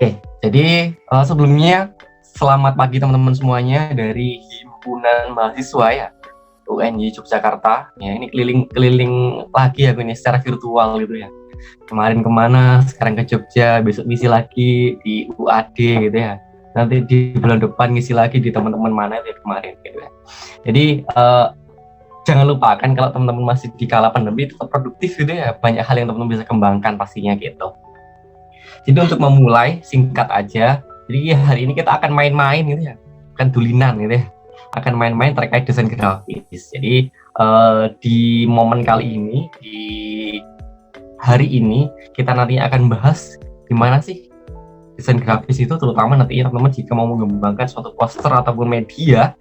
Oke, jadi sebelumnya selamat pagi teman-teman semuanya dari Himpunan Mahasiswa ya UNY Yogyakarta. Ya ini keliling-keliling lagi ya ini secara virtual gitu ya. Kemarin kemana, sekarang ke Jogja, besok ngisi lagi di UAD gitu ya. Nanti di bulan depan ngisi lagi di teman-teman mana itu ya kemarin gitu ya. Jadi jangan lupakan kalau teman-teman masih di kala pandemi tetap produktif gitu ya. Banyak hal yang teman-teman bisa kembangkan pastinya gitu. Jadi untuk memulai singkat aja. Jadi hari ini kita akan main-main gitu ya, akan dulinan gitu ya, akan main-main terkait desain grafis. Jadi di momen kali ini, di hari ini kita nantinya akan bahas gimana sih desain grafis itu, terutama nantinya teman-teman jika mau mengembangkan suatu poster ataupun media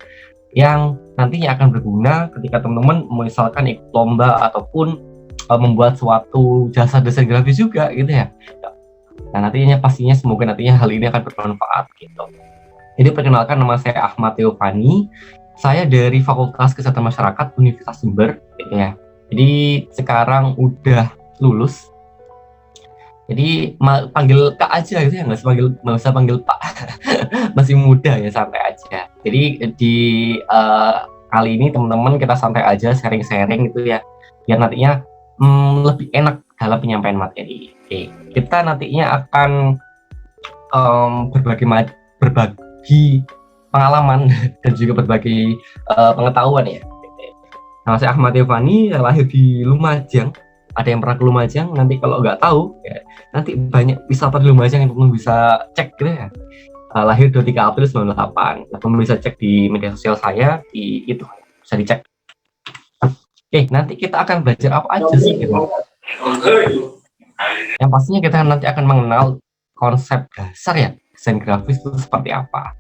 yang nantinya akan berguna ketika teman-teman misalkan ikut lomba ataupun membuat suatu jasa desain grafis juga gitu ya. Nah nantinya pastinya semoga nantinya hal ini akan bermanfaat gitu. Jadi perkenalkan, nama saya Ahmad Teofani, saya dari Fakultas Kesehatan Masyarakat Universitas Jember gitu ya. Jadi sekarang udah lulus. Jadi panggil Kak aja gitu ya, nggak usah panggil Pak. Masih muda ya, santai aja. Jadi di kali ini teman-teman kita santai aja, sharing-sharing gitu ya, biar nantinya lebih enak dalam penyampaian materi. Oke, kita nantinya akan berbagi pengalaman dan juga berbagi pengetahuan ya. Nama saya Ahmad Teofani, lahir di Lumajang. Ada yang pernah ke Lumajang? Nanti kalau nggak tahu, ya, nanti banyak wisata di Lumajang yang teman bisa cek gitu ya. Lahir 23 April 98. Teman bisa cek di media sosial saya, di itu bisa dicek. Oke, nanti kita akan belajar apa aja sih gitu. Yang pastinya kita nanti akan mengenal konsep dasar ya, desain grafis itu seperti apa.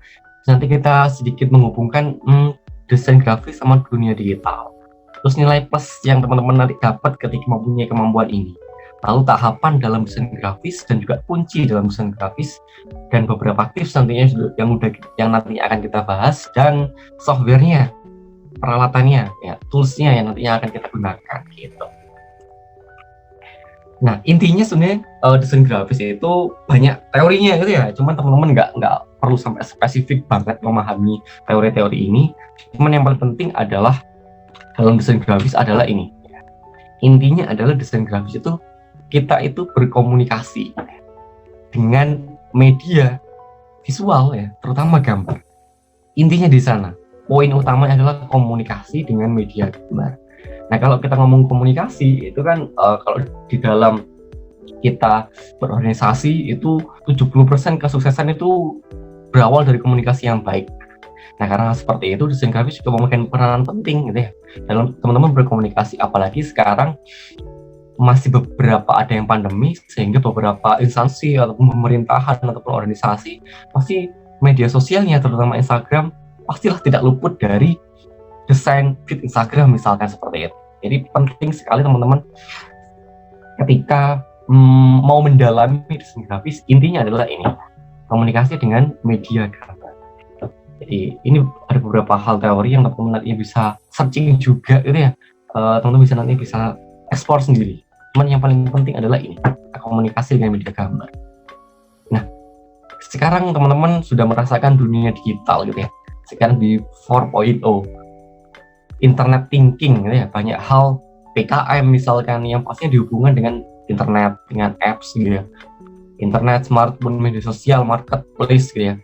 Nanti kita sedikit menghubungkan desain grafis sama dunia digital. Terus nilai plus yang teman-teman nanti dapat ketika mempunyai kemampuan ini. Lalu tahapan dalam desain grafis dan juga kunci dalam desain grafis, dan beberapa tips nantinya yang nantinya akan kita bahas, dan softwarenya, peralatannya, ya, toolsnya yang nantinya akan kita gunakan gitu. Nah intinya sebenarnya desain grafis itu banyak teorinya gitu ya. Cuman teman-teman nggak perlu sampai spesifik banget memahami teori-teori ini. Cuman yang paling penting adalah dalam desain grafis adalah ini. Intinya adalah desain grafis itu kita itu berkomunikasi dengan media visual ya, terutama gambar. Intinya di sana. Poin utamanya adalah komunikasi dengan media gambar. Nah kalau kita ngomong komunikasi itu kan kalau di dalam kita berorganisasi itu 70% kesuksesan itu berawal dari komunikasi yang baik. Nah karena seperti itu desain grafis juga memainkan peranan penting gitu ya dalam teman-teman berkomunikasi, apalagi sekarang masih beberapa ada yang pandemi sehingga beberapa instansi ataupun pemerintahan ataupun organisasi pasti media sosialnya terutama Instagram pastilah tidak luput dari desain feed Instagram misalkan seperti itu. Jadi penting sekali teman-teman ketika mau mendalami desain grafis, intinya adalah ini, komunikasi dengan media gambar. Jadi ini ada beberapa hal teori yang teman-teman nanti bisa searching juga gitu ya, teman-teman bisa nanti bisa eksplor sendiri. Cuman yang paling penting adalah ini, komunikasi dengan media gambar. Nah sekarang teman-teman sudah merasakan dunia digital gitu ya, sekarang di 4.0 internet thinking gitu ya, banyak hal PKM misalkan yang pastinya dihubungkan dengan internet, dengan apps gitu ya, internet, smartphone, media sosial, marketplace gitu ya,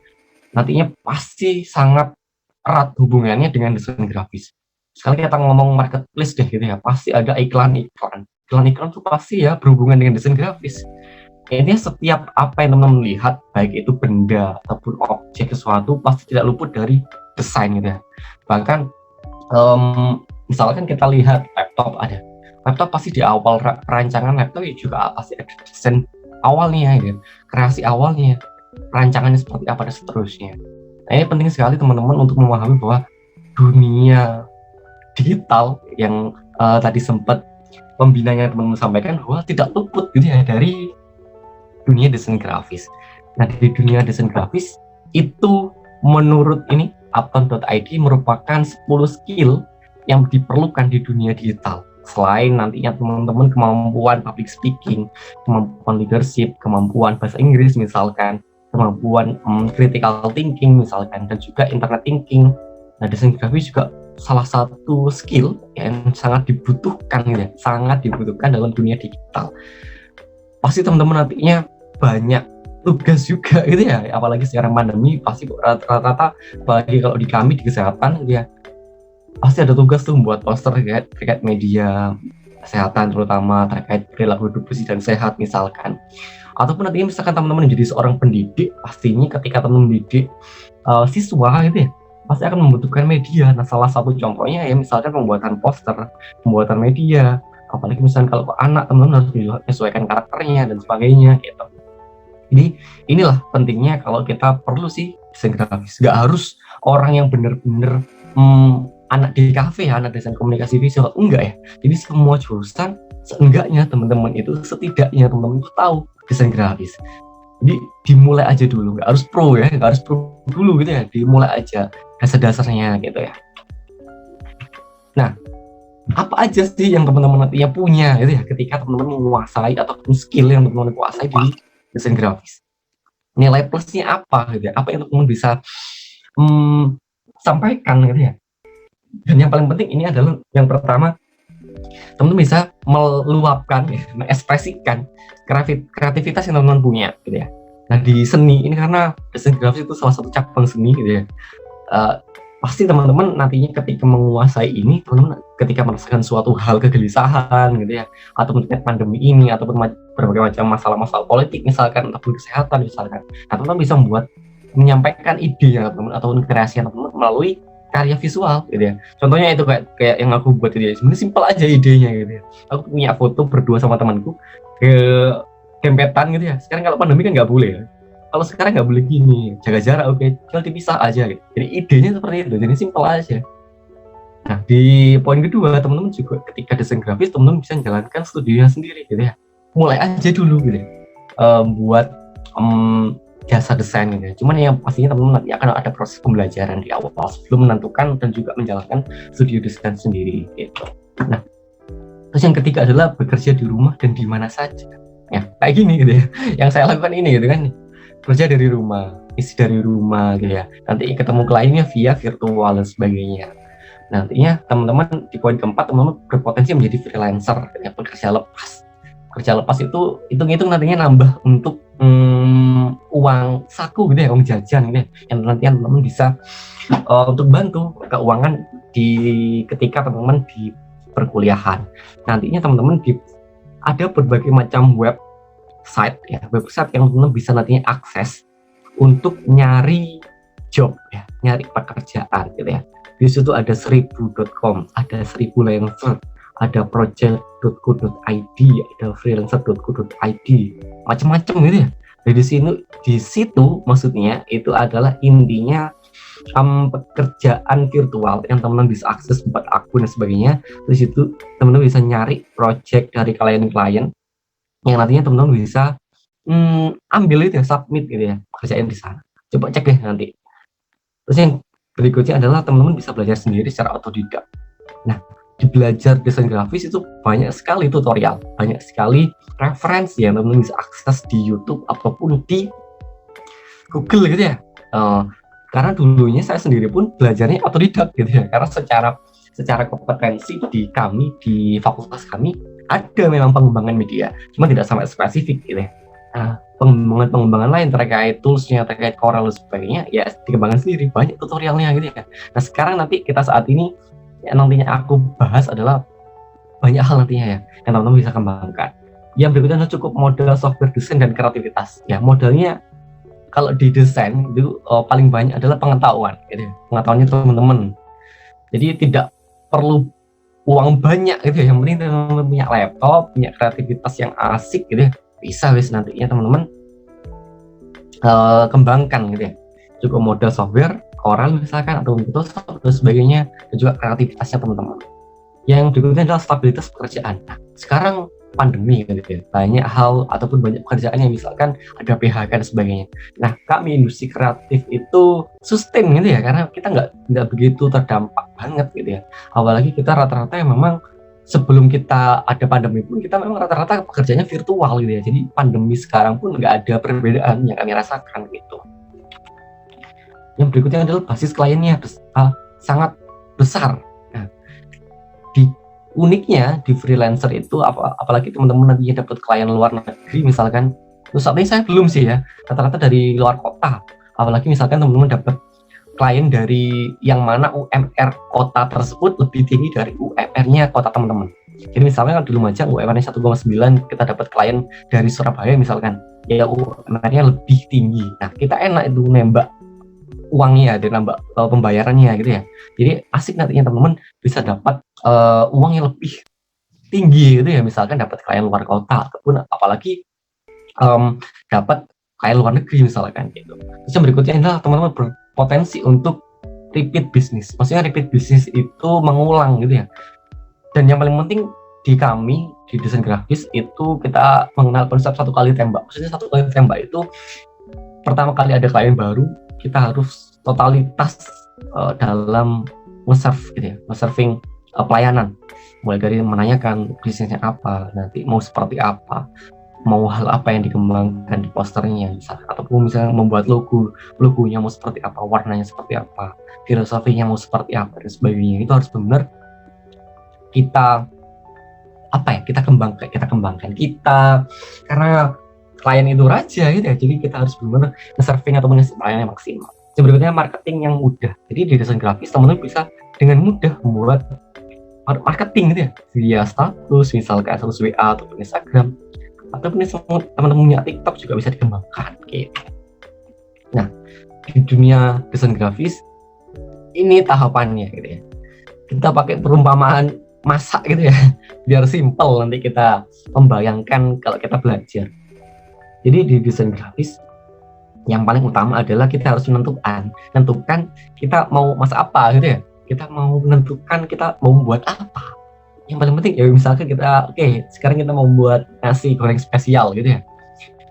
nantinya pasti sangat erat hubungannya dengan desain grafis. Sekali kita ngomong marketplace deh gitu ya, pasti ada iklan-iklan itu pasti ya berhubungan dengan desain grafis. Ini setiap apa yang teman-teman lihat, baik itu benda ataupun objek sesuatu, pasti tidak luput dari desain gitu ya. Bahkan misalkan kita lihat laptop, ada laptop pasti di awal perancangan laptop ya juga pasti ada desain awalnya gitu, kreasi awalnya, rancangannya seperti apa dan seterusnya. Nah ini penting sekali teman-teman untuk memahami bahwa dunia digital yang tadi sempat pembinanya teman-teman sampaikan bahwa tidak luput gitu ya dari dunia desain grafis. Nah di dunia desain grafis itu menurut ini upton.id merupakan 10 skill yang diperlukan di dunia digital. Selain nantinya teman-teman kemampuan public speaking, kemampuan leadership, kemampuan bahasa Inggris misalkan, kemampuan critical thinking misalkan, dan juga internet thinking. Nah, desain grafis juga salah satu skill yang sangat dibutuhkan gitu ya, sangat dibutuhkan dalam dunia digital. Pasti teman-teman nantinya banyak tugas juga gitu ya, apalagi sekarang pandemi pasti rata-rata, apalagi kalau di kami di kesehatan gitu ya, pasti ada tugas tuh membuat poster terkait media kesehatan, terutama terkait perilaku hidup bersih dan sehat misalkan. Ataupun nantinya misalkan teman-teman menjadi seorang pendidik, pastinya ketika teman mendidik siswa gitu ya, pasti akan membutuhkan media. Nah, salah satu contohnya ya misalkan pembuatan poster, pembuatan media, apalagi misalkan kalau anak, teman-teman harus menyesuaikan karakternya dan sebagainya gitu. Jadi inilah pentingnya kalau kita perlu sih desain grafis. Gak harus orang yang bener-bener anak di kafe ya, anak desain komunikasi visual, enggak ya. Jadi semua jurusan seenggaknya teman-teman itu, setidaknya teman-teman itu tahu desain grafis. Jadi dimulai aja dulu, nggak harus pro ya, nggak harus pro dulu gitu ya, dimulai aja dasar-dasarnya gitu ya. Nah, apa aja sih yang teman-teman nantinya punya gitu ya ketika teman-teman menguasai ataupun skill yang teman-teman kuasai di desain grafis? Nilai plusnya apa gitu ya, apa yang teman-teman bisa sampaikan gitu ya. Dan yang paling penting ini adalah yang pertama, teman-teman bisa meluapkan ya, mengekspresikan kreativitas yang teman-teman punya gitu ya. Nah, di seni ini, karena desain grafis itu salah satu cabang seni gitu ya, pasti teman-teman nantinya ketika menguasai ini, teman-teman ketika merasakan suatu hal kegelisahan gitu ya, ataupun pandemi ini, ataupun berbagai macam masalah-masalah politik misalkan, ataupun kesehatan misalkan, nah, teman-teman bisa menyampaikan ide ya teman-teman, ataupun kreasi teman-teman melalui karya visual gitu ya. Contohnya itu kayak yang aku buat ini, sebenarnya simpel aja idenya gitu ya. Aku punya foto berdua sama temanku ke dempetan gitu ya. Sekarang kalau pandemi kan nggak boleh ya. Kalau sekarang nggak boleh gini, jaga jarak, oke, tinggal dipisah aja gitu. Jadi idenya seperti itu, jadi simpel aja. Nah, di poin kedua, teman-teman juga ketika desain grafis, teman-teman bisa menjalankan studionya sendiri gitu ya. Mulai aja dulu gitu ya, buat jasa desain gitu ya. Cuman yang pastinya teman-teman nanti akan ada proses pembelajaran di awal sebelum menentukan dan juga menjalankan studio desain sendiri gitu. Nah, terus yang ketiga adalah bekerja di rumah dan di mana saja. Ya, kayak gini gitu ya. Yang saya lakukan ini gitu kan, kerja dari rumah, isi dari rumah gitu ya. Nanti ketemu kliennya via virtual dan sebagainya. Nantinya teman-teman di poin keempat, teman-teman berpotensi menjadi freelancer ya, pekerja lepas. Kerja lepas itu hitung-hitung nantinya nambah untuk uang saku gitu ya, uang jajan gitu ya, yang nantinya teman-teman bisa untuk bantu keuangan ketika teman-teman di perkuliahan. Nantinya teman-teman ada berbagai macam website ya, website yang teman-teman bisa nantinya akses untuk nyari job ya, nyari pekerjaan gitu ya. Di situ ada 1000.com, ada 1000 Lancer, ada project.co.id, ada freelancer.co.id, macam-macam gitu ya. Di situ maksudnya itu adalah intinya pekerjaan virtual yang teman-teman bisa akses buat akun dan sebagainya. Terus itu teman-teman bisa nyari project dari klien-klien yang nantinya teman-teman bisa ambil itu ya, submit gitu ya, pekerjaan di sana. Coba cek deh nanti. Terus yang berikutnya adalah teman-teman bisa belajar sendiri secara otodidak. Nah, di belajar desain grafis itu banyak sekali tutorial, banyak sekali referensi yang teman-teman bisa akses di YouTube ataupun di Google gitu ya. Karena dulunya saya sendiri pun belajarnya otodidak gitu ya, karena secara kompetensi di fakultas kami ada memang pengembangan media, cuma tidak sampai spesifik gitu ya. Nah, pengembangan lain terkait toolsnya, terkait Corel dan sebagainya ya dikembangkan sendiri, banyak tutorialnya gitu ya. Nah, sekarang nanti kita saat ini yang nantinya aku bahas adalah banyak hal nantinya ya yang teman-teman bisa kembangkan. Yang berikutnya adalah cukup modal software desain dan kreativitas ya. Modalnya kalau di desain itu paling banyak adalah pengetahuan gitu ya. Pengetahuannya teman-teman, jadi tidak perlu uang banyak gitu ya, yang penting teman-teman punya laptop, punya kreativitas yang asik gitu ya, bisa nantinya teman-teman kembangkan gitu ya. Cukup modal software Corel misalkan atau Photoshop dan sebagainya, dan juga kreativitasnya teman-teman. Yang berikutnya adalah stabilitas pekerjaan. Nah, sekarang pandemi gitu ya, banyak hal ataupun banyak pekerjaan yang misalkan ada PHK dan sebagainya. Nah, kami industri kreatif itu sustain gitu ya, karena kita nggak begitu terdampak banget gitu ya. Apalagi kita rata-rata yang memang sebelum kita ada pandemi pun kita memang rata-rata pekerjaannya virtual gitu ya. Jadi pandemi sekarang pun nggak ada perbedaan yang kami rasakan gitu. Yang berikutnya adalah basis kliennya sangat besar. Nah, di uniknya di freelancer itu apalagi teman-teman nantinya dapat klien luar negeri misalkan, terus saat ini saya belum sih ya, rata-rata dari luar kota. Apalagi misalkan teman-teman dapat klien dari yang mana UMR kota tersebut lebih tinggi dari UMR-nya kota teman-teman. Jadi misalnya kalau di Lumajang UMR-nya 1,9, kita dapat klien dari Surabaya misalkan, ya UMR-nya lebih tinggi. Nah, kita enak itu nembak uangnya dan nambah pembayarannya gitu ya. Jadi asik nantinya teman-teman bisa dapat uang yang lebih tinggi gitu ya, misalkan dapat klien luar kota ataupun apalagi dapat klien luar negeri misalkan gitu. Terus yang berikutnya adalah teman-teman berpotensi untuk repeat bisnis. Maksudnya repeat bisnis itu mengulang gitu ya. Dan yang paling penting di kami di desain grafis itu kita mengenal konsep satu kali tembak. Maksudnya satu kali tembak itu pertama kali ada klien baru kita harus totalitas dalam nge-serve gitu ya, nge-serving pelayanan, mulai dari menanyakan bisnisnya apa, nanti mau seperti apa, mau hal apa yang dikembangkan di posternya misalnya, ataupun misalnya membuat logonya mau seperti apa, warnanya seperti apa, filosofinya mau seperti apa dan sebagainya. Itu harus benar kita kita kembangkan kita karena klien itu raja gitu ya, jadi kita harus benar-benar nge-serving atau nge-serving pelayanan maksimal. Berikutnya marketing yang mudah. Jadi di desain grafis teman-teman bisa dengan mudah membuat marketing gitu ya, via status misalkan status WA atau Instagram, ataupun teman-teman punya TikTok juga bisa dikembangkan gitu. Nah, di dunia desain grafis ini tahapannya gitu ya. Kita pakai perumpamaan masak gitu ya, biar simple nanti kita membayangkan kalau kita belajar. Jadi di desain grafis yang paling utama adalah kita harus menentukan kita mau masak apa gitu ya. Kita mau menentukan kita mau membuat apa. Yang paling penting ya misalkan kita sekarang kita mau membuat nasi goreng spesial gitu ya.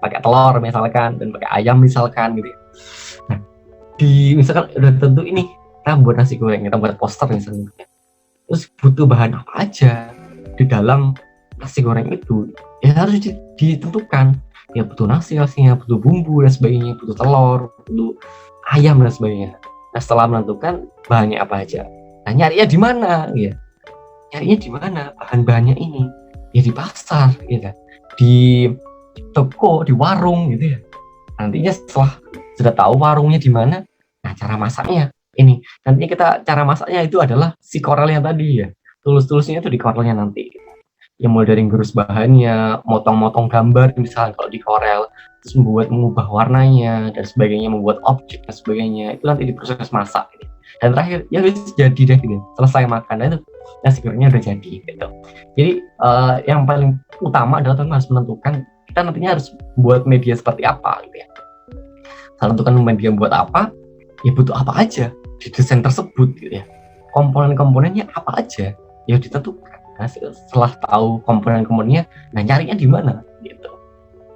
Pakai telur misalkan dan pakai ayam misalkan gitu ya. Nah, misalkan udah tentu ini kita buat nasi goreng, kita buat poster misalnya. Terus butuh bahan apa aja di dalam nasi goreng itu ya harus ditentukan. Ya butuh nasinya, butuh bumbu dan sebagainya, butuh telur, butuh ayam dan sebagainya. Nah, setelah menentukan bahannya apa aja, nah nyarinya di mana ya? Nyarinya di mana bahan-bahannya ini? Ya di pasar gitu, di toko, di warung gitu ya. Nantinya setelah sudah tahu warungnya di mana, nah cara masaknya ini. Nantinya cara masaknya itu adalah si Corel yang tadi ya. Tulus-tulusnya itu di Corelnya nanti. Ya mulai dari ngurus bahannya, motong-motong gambar misalnya kalau di Corel, terus mengubah warnanya dan sebagainya, membuat objek dan sebagainya, itu nanti di proses masak gitu. Dan terakhir ya jadi deh gitu, selesai makan, nah itu nasi gorengnya udah jadi gitu. Jadi yang paling utama adalah teman harus menentukan kita nantinya harus buat media seperti apa gitu ya. Setelah tentukan media buat apa, ya butuh apa aja di desain tersebut gitu ya. Komponen-komponennya apa aja ya ditentukan. Nah, setelah tahu komponen-komponennya, nah nyarinya di mana gitu.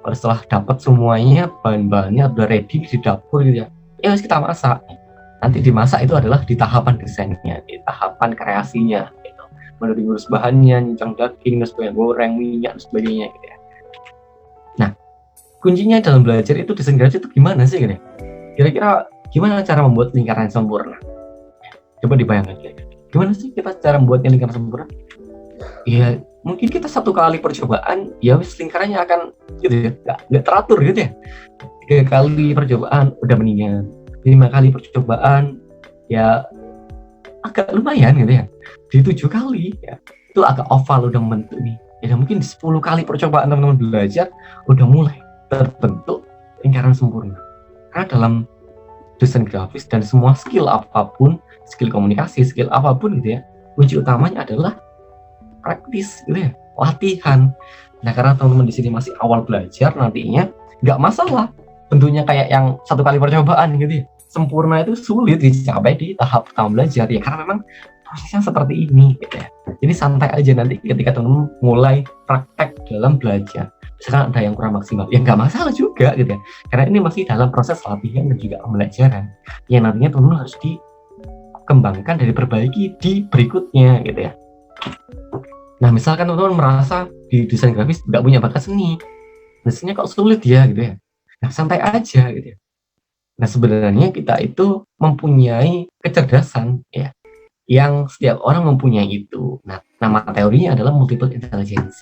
Kalau setelah dapat semuanya, bahan-bahannya udah ready di dapur gitu ya, ya harus kita masak. Nanti dimasak itu adalah di tahapan desainnya, di tahapan kreasinya gitu. Mulai diurus bahannya, nyincang daging, dan sebagainya, goreng, minyak, dan sebagainya gitu ya. Nah, kuncinya dalam belajar itu desain grafis itu gimana sih gitu ya? Kira-kira gimana cara membuat lingkaran sempurna? Coba dibayangkan gimana sih kita cara membuatnya lingkaran sempurna? Ya mungkin kita satu kali percobaan ya lingkarannya akan gitu ya, nggak teratur gitu ya. 3 kali percobaan udah mendingan, 5 kali percobaan ya agak lumayan gitu ya, di 7 kali ya itu agak oval udah membentuk nih ya. Mungkin di 10 kali percobaan teman-teman belajar udah mulai terbentuk lingkaran sempurna. Karena dalam desain grafis dan semua skill apapun, skill komunikasi, skill apapun gitu ya, kunci utamanya adalah praktis gitu ya, latihan. Nah karena teman-teman di sini masih awal belajar, nantinya nggak masalah bentuknya kayak yang 1 kali percobaan gitu ya. Sempurna itu sulit dicapai di tahap pertama belajar ya, karena memang prosesnya seperti ini gitu ya. Jadi santai aja nanti ketika teman-teman mulai praktek dalam belajar. Misalkan ada yang kurang maksimal, ya nggak masalah juga gitu ya. Karena ini masih dalam proses latihan dan juga pembelajaran yang nantinya teman-teman harus dikembangkan dan diperbaiki di berikutnya gitu ya. Nah, misalkan teman-teman merasa di desain grafis nggak punya bakat seni, desainnya kok sulit ya gitu ya. Nah, santai aja gitu ya. Nah, sebenarnya kita itu mempunyai kecerdasan ya, yang setiap orang mempunyai itu. Nah, nama teorinya adalah multiple intelligence.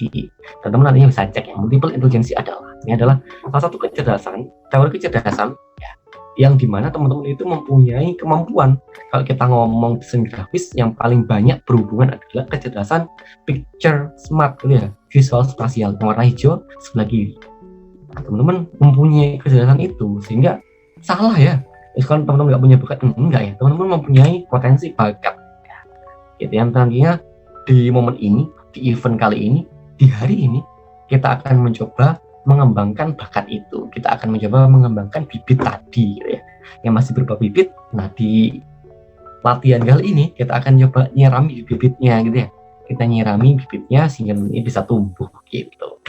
Teman-teman nantinya bisa cek ya, multiple intelligence adalah salah satu kecerdasan, teori kecerdasan ya, yang dimana teman-teman itu mempunyai kemampuan. Kalau kita ngomong desain grafis, yang paling banyak berhubungan adalah kecerdasan picture smart gitu ya, visual spasial, warna hijau sebelah kiri. Nah, teman-teman mempunyai kecerdasan itu, sehingga salah ya kalau teman-teman nggak punya bakat. Enggak ya, teman-teman mempunyai potensi bakat gitu. Yang nantinya di momen ini, di event kali ini, di hari ini, kita akan mencoba mengembangkan bakat itu. Kita akan mencoba mengembangkan bibit tadi gitu ya, yang masih berupa bibit. Nah, di latihan kali ini kita akan coba nyirami bibitnya gitu ya. Kita nyirami bibitnya sehingga ini bisa tumbuh gitu.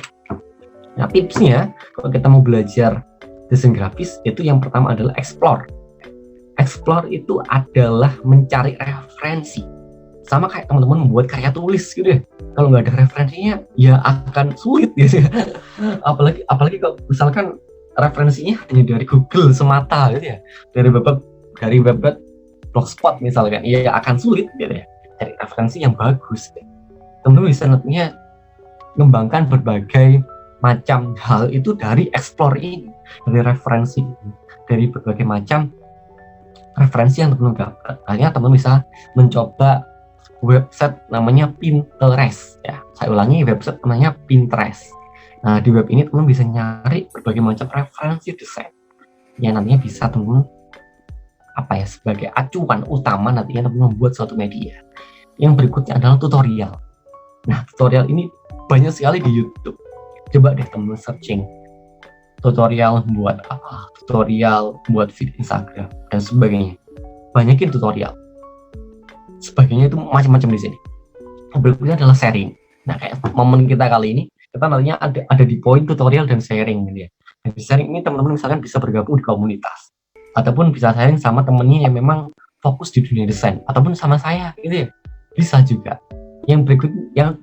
Nah, tipsnya kalau kita mau belajar desain grafis, itu yang pertama adalah explore. Explore itu adalah mencari referensi. Sama kayak teman-teman membuat karya tulis gitu ya. Kalau nggak ada referensinya, ya akan sulit gitu ya. apalagi kalau misalkan referensinya hanya dari Google semata gitu ya, dari web blogspot misalkan, ya akan sulit gitu ya. Cari referensi yang bagus. Teman-teman bisa nantinya mengembangkan berbagai macam hal itu dari explore ini, dari referensi ini, dari berbagai macam referensi yang teman-teman dapat. Akhirnya teman-teman bisa mencoba website namanya Pinterest ya. Saya ulangi, website namanya Pinterest. Nah, di web ini teman-teman bisa nyari berbagai macam referensi desain yang nantinya bisa teman-teman sebagai acuan utama nantinya teman-teman membuat suatu media. Yang berikutnya adalah tutorial. Nah, tutorial ini banyak sekali di YouTube. Coba deh teman-teman searching tutorial buat apa, tutorial buat feed Instagram dan sebagainya. Banyakin tutorial. Sebagainya itu macam-macam di sini. Berikutnya adalah sharing. Nah, kayak momen kita kali ini, kita nantinya ada di poin tutorial dan sharing gitu ya. Dan di sharing ini teman-teman misalkan bisa bergabung di komunitas, ataupun bisa sharing sama temennya yang memang fokus di dunia desain, ataupun sama saya gitu ya. Bisa juga. Yang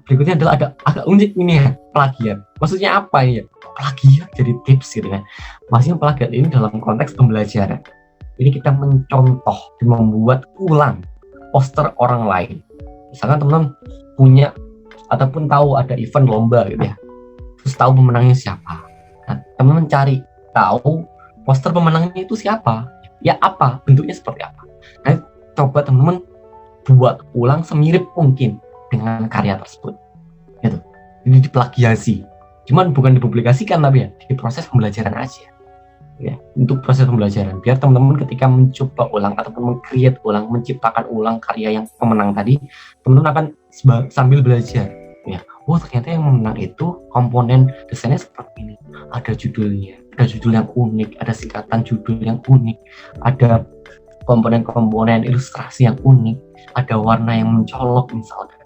berikutnya adalah agak unik ini ya, plagiat. Maksudnya apa ya? Plagiat jadi tips gitu kan. Maksudnya plagiat ini dalam konteks pembelajaran. Ini kita mencontoh dan membuat ulang poster orang lain. Misalkan teman-teman punya ataupun tahu ada event lomba gitu ya, terus tahu pemenangnya siapa. Nah, teman-teman cari tahu poster pemenangnya itu siapa, ya apa, bentuknya seperti apa. Nah, coba teman-teman buat ulang semirip mungkin dengan karya tersebut gitu. Ini diplagiasi, cuman bukan dipublikasikan tapi ya di proses pembelajaran aja ya, untuk proses pembelajaran biar teman-teman ketika mencoba ulang ataupun meng-create ulang, menciptakan ulang karya yang pemenang tadi, teman-teman akan sambil belajar ya. Oh, ternyata yang memenang itu komponen desainnya seperti ini, ada judulnya, ada judul yang unik, ada singkatan judul yang unik, ada komponen-komponen ilustrasi yang unik, ada warna yang mencolok misalkan.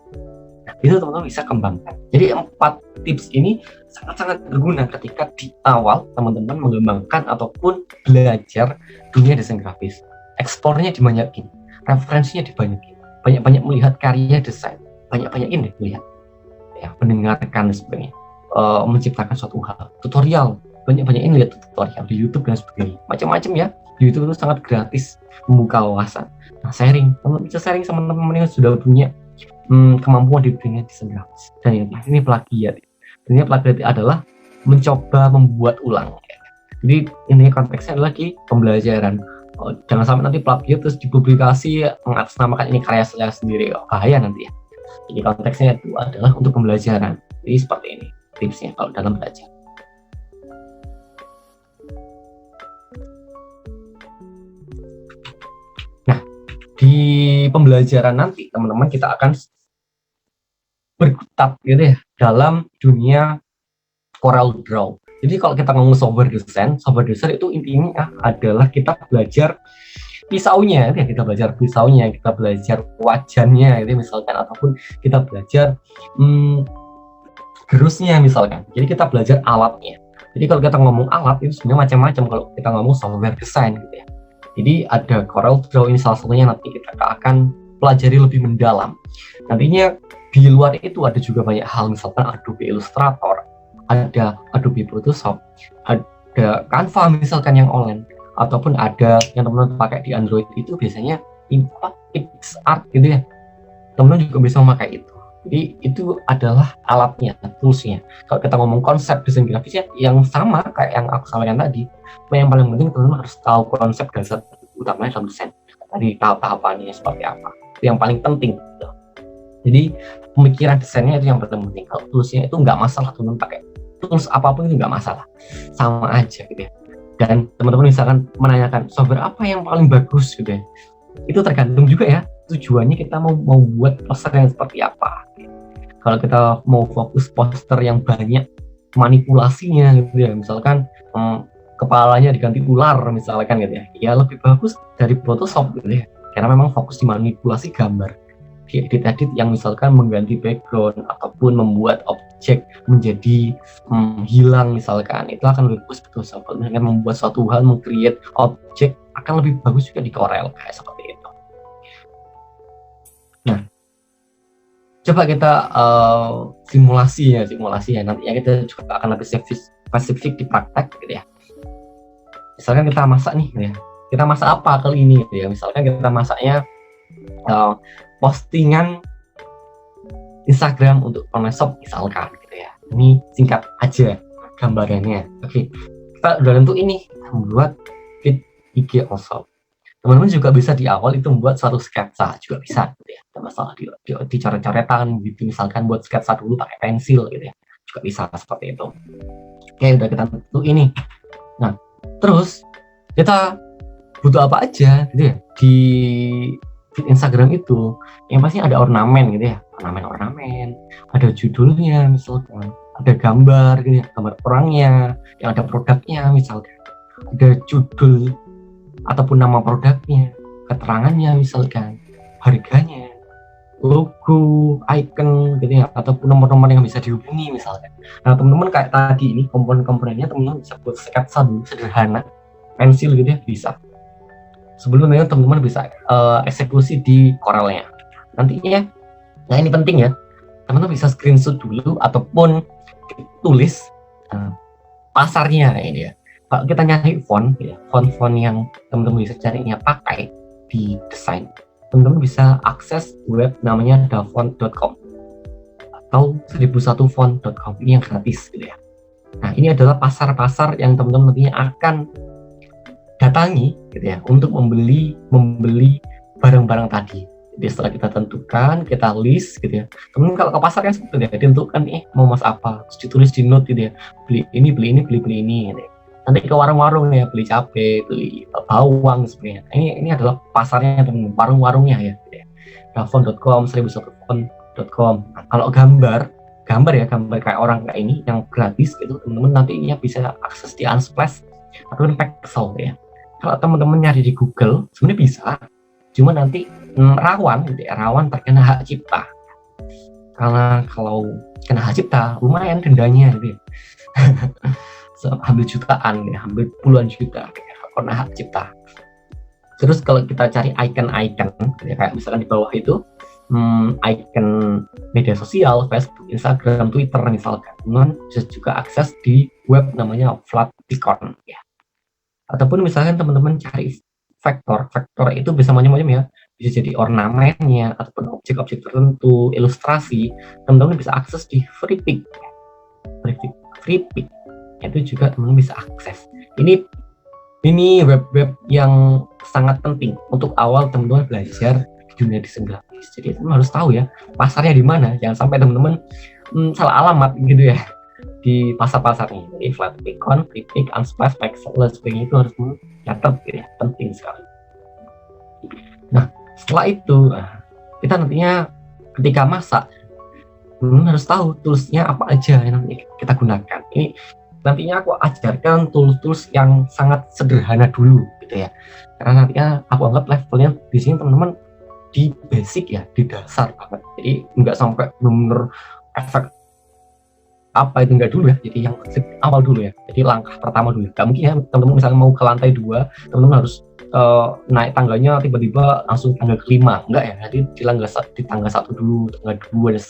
Nah, itu teman-teman bisa kembangkan. Jadi 4 tips ini sangat-sangat berguna ketika di awal teman-teman mengembangkan ataupun belajar dunia desain grafis. Eksplornya dibanyakin, referensinya dibanyakin, banyak-banyak melihat karya desain, banyak-banyakin deh melihat, ya, mendengarkan sebagainya, menciptakan suatu hal, tutorial, banyak-banyakin lihat tutorial di YouTube dan sebagainya, macam-macam ya. Di YouTube itu sangat gratis, membuka wawasan. Nah, sharing, teman-teman bisa sharing sama teman-teman yang sudah punya kemampuan di dunia desain grafis. Dan ini plagiat. Ini plagiat adalah mencoba membuat ulang. Jadi ini konteksnya adalah di pembelajaran. Jangan sampai nanti plagiat terus dipublikasi mengatasnamakan ini karya saya sendiri. Bahaya nanti ya. Jadi konteksnya itu adalah untuk pembelajaran. Jadi seperti ini tipsnya kalau dalam belajar. Nah, di pembelajaran nanti teman-teman kita akan berkutat gitu ya dalam dunia Corel Draw. Jadi kalau kita ngomong software design itu intinya adalah kita belajar pisaunya, ya, kita belajar pisaunya, kita belajar wajannya, gitu misalkan, ataupun kita belajar gerusnya misalkan. Jadi kita belajar alatnya. Jadi kalau kita ngomong alat itu sebenarnya macam-macam kalau kita ngomong software design gitu ya. Jadi ada Corel Draw, ini salah satunya nanti kita akan pelajari lebih mendalam. Nantinya di luar itu ada juga banyak hal, misalkan Adobe Illustrator, ada Adobe Photoshop, ada Canva misalkan yang online, ataupun ada yang teman-teman pakai di Android itu biasanya PixArt gitu ya, teman-teman juga bisa memakai itu. Jadi itu adalah alatnya, toolsnya. Kalau kita ngomong konsep desain grafisnya yang sama kayak yang aku sampaikan tadi, yang paling penting teman-teman harus tahu konsep dasar utamanya dalam desain. Tadi tahap-tahapannya seperti apa, itu yang paling penting gitu. Jadi pemikiran desainnya itu yang paling penting. Kalau toolsnya itu nggak masalah, teman-teman pakai tools apapun itu nggak masalah, sama aja gitu ya. Dan teman-teman misalkan menanyakan software apa yang paling bagus gitu ya, itu tergantung juga ya tujuannya kita mau buat poster yang seperti apa. Kalau kita mau fokus poster yang banyak manipulasinya gitu ya, misalkan kepalanya diganti ular misalkan gitu ya lebih bagus dari Photoshop gitu ya, karena memang fokus di manipulasi gambar, edit yang misalkan mengganti background ataupun membuat objek menjadi hilang misalkan, itu akan lebih bagus Photoshop. Misalkan membuat suatu hal, meng-create objek akan lebih bagus juga di Corel kayak seperti itu. Nah, coba kita simulasi ya nantinya kita juga akan lebih spesifik di praktek gitu ya. Misalkan kita masak nih gitu ya, kita masak apa kali ini gitu ya, misalkan kita masaknya postingan Instagram untuk online shop misalkan gitu ya. Ini singkat aja gambarannya. Oke, kita udah tentu ini membuat feed IG shop. Teman-teman juga bisa di awal itu membuat suatu sketsa juga bisa gitu ya. Tidak masalah di coret-coretan gitu, misalkan buat sketsa dulu pakai pensil gitu ya. Juga bisa seperti itu. Oke, udah kita tentu ini. Nah, terus kita butuh apa aja gitu ya di feed Instagram itu. Yang pasti ada ornamen gitu ya, ornamen, ada judulnya misalkan, ada gambar gitu ya, gambar orangnya, yang ada produknya misalkan, ada judul ataupun nama produknya, keterangannya misalkan, harganya, logo, icon gitu ya, ataupun nomor-nomor yang bisa dihubungi misalkan. Nah, teman-teman kayak tadi ini komponen-komponennya teman-teman bisa buat sketsa dulu sederhana, pensil gitu ya bisa. Sebelumnya teman-teman bisa eksekusi di Corelnya. Nantinya, nah ini penting ya, teman-teman bisa screenshot dulu ataupun tulis pasarnya ini ya. Kalau kita nyari font, ya, font yang teman-teman bisa carinya pakai di desain, teman-teman bisa akses web namanya dafont.com atau 1001font.com, ini yang gratis gitu ya. Nah, ini adalah pasar-pasar yang teman-teman nantinya akan datangi gitu ya untuk membeli barang-barang tadi. Jadi setelah kita tentukan, kita list gitu ya. Teman kalau ke pasar kan seperti ya, ditentukan mau mas apa, terus ditulis di note gitu ya. Beli ini gitu ya. Nanti ke warung-warung ya, beli cabai, beli bawang sebenarnya. Ini adalah pasarnya teman, warung-warungnya ya. Gitu ya. Dafont.com, 1001font.com. Nah, kalau gambar kayak orang kayak ini yang gratis gitu, teman-teman nantinya bisa akses di Unsplash ataupun Pexel ya. Kalau teman-teman nyari di Google sebenarnya bisa, cuma nanti rawan terkena hak cipta. Karena kalau kena hak cipta lumayan dendanya gitu ya. Hampir jutaan ya, hampir puluhan juta ya, kena hak cipta. Terus kalau kita cari icon-icon ya, kayak misalkan di bawah itu icon media sosial, Facebook, Instagram, Twitter misalkan, teman bisa juga akses di web namanya Flaticon ya. Ataupun misalkan teman-teman cari vektor itu bisa macam-macam ya, bisa jadi ornamennya ataupun objek-objek tertentu, ilustrasi, teman-teman bisa akses di Freepik itu juga teman-teman bisa akses. Ini web-web yang sangat penting untuk awal teman-teman belajar di dunia desain grafis. Jadi teman harus tahu ya pasarnya di mana, jangan sampai teman-teman salah alamat gitu ya di pasar-pasarnya. Jadi Flaticon, Freepik, Unsplash, Pexel, dan sebagainya itu harus dicatat gitu ya, penting sekali. Nah, setelah itu kita nantinya ketika masak harus tahu toolsnya apa aja yang nanti kita gunakan. Ini nantinya aku ajarkan tools yang sangat sederhana dulu gitu ya, karena nantinya aku anggap levelnya di sini teman-teman di basic ya, di dasar banget. Jadi nggak sampai benar-benar efek apa itu enggak dulu ya, jadi yang awal dulu ya, jadi langkah pertama dulu. Gak mungkin ya teman-teman misalnya mau ke lantai 2, teman-teman harus naik tangganya tiba-tiba langsung tangga kelima, enggak ya, jadi di tangga 1 dulu, tangga 2 dan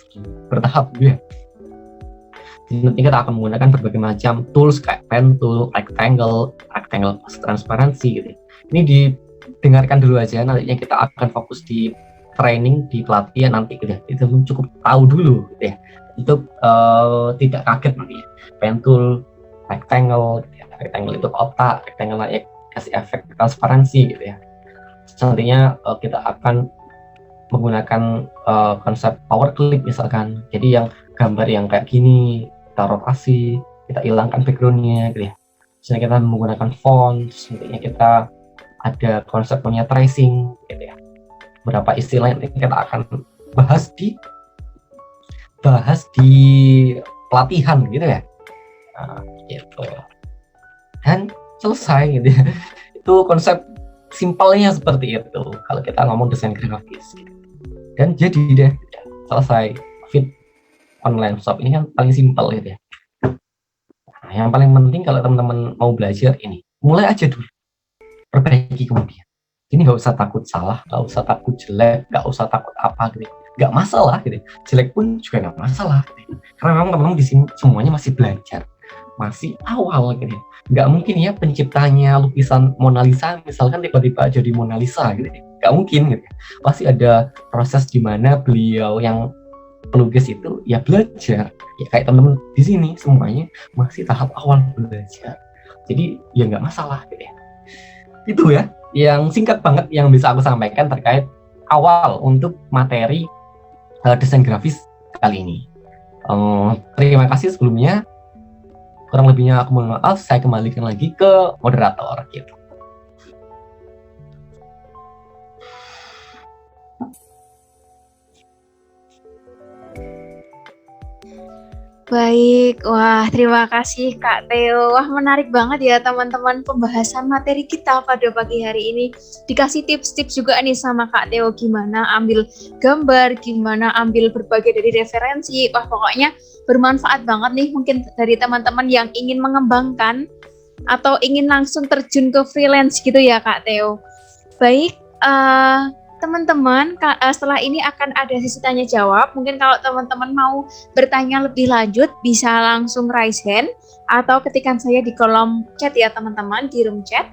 bertahap gitu ya. Jadi nanti kita akan menggunakan berbagai macam tools kayak pen tool, rectangle transparansi gitu. Ini didengarkan dulu aja, nantinya kita akan fokus di training, di pelatihan nanti gitu ya. Itu cukup tahu dulu gitu ya. Itu tidak kaget nanti ya. Pen tool, rectangle gitu ya. Rectangle itu kotak, rectangle ya kasih efek transparansi gitu ya. Nantinya kita akan menggunakan konsep power clip misalkan. Jadi yang gambar yang kayak gini kita rotasi, kita hilangkan backgroundnya gitu ya. Misalnya kita menggunakan font, nantinya kita ada konsep namanya tracing gitu ya. Beberapa istilah yang kita akan bahas di pelatihan gitu ya. Nah, gitu. Dan selesai gitu ya. Itu konsep simpelnya seperti itu kalau kita ngomong desain grafis gitu. Dan jadi deh selesai fit online shop ini kan paling simpel gitu ya. Nah, yang paling penting kalau teman-teman mau belajar ini, mulai aja dulu, perbaiki kemudian. Ini nggak usah takut salah, nggak usah takut jelek, nggak usah takut apa gitu, nggak masalah gitu. Jelek pun juga nggak masalah gitu. Karena memang teman-teman di sini semuanya masih belajar, masih awal gitu. Nggak mungkin ya penciptanya lukisan Mona Lisa misalkan tiba-tiba jadi Mona Lisa gitu. Nggak mungkin gitu. Pasti ada proses di mana beliau yang pelukis itu ya belajar, ya kayak teman-teman di sini semuanya masih tahap awal belajar, jadi ya nggak masalah gitu ya. Itu ya yang singkat banget yang bisa aku sampaikan terkait awal untuk materi desain grafis kali ini. Terima kasih sebelumnya, kurang lebihnya aku mohon maaf, saya kembalikan lagi ke moderator gitu. Baik, wah terima kasih Kak Theo. Wah menarik banget ya teman-teman pembahasan materi kita pada pagi hari ini. Dikasih tips-tips juga nih sama Kak Theo gimana ambil gambar, gimana ambil berbagai dari referensi. Wah pokoknya bermanfaat banget nih mungkin dari teman-teman yang ingin mengembangkan atau ingin langsung terjun ke freelance gitu ya Kak Theo. Baik, teman-teman, setelah ini akan ada sesi tanya jawab. Mungkin kalau teman-teman mau bertanya lebih lanjut bisa langsung raise hand atau ketikkan saya di kolom chat ya teman-teman, di room chat.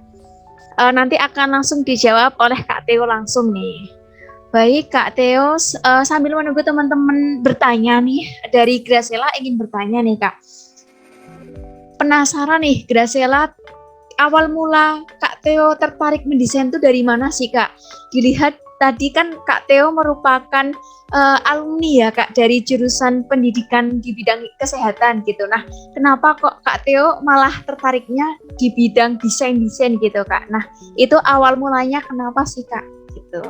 Nanti akan langsung dijawab oleh Kak Theo langsung nih. Baik Kak Theo, sambil menunggu teman-teman bertanya nih, dari Graciela ingin bertanya nih Kak. Penasaran nih Graciela, awal mula Kak Theo tertarik mendesain itu dari mana sih Kak? Dilihat tadi kan Kak Theo merupakan alumni ya Kak dari jurusan pendidikan di bidang kesehatan gitu. Nah, kenapa kok Kak Theo malah tertariknya di bidang desain-desain gitu Kak? Nah, itu awal mulanya kenapa sih Kak? Gitu.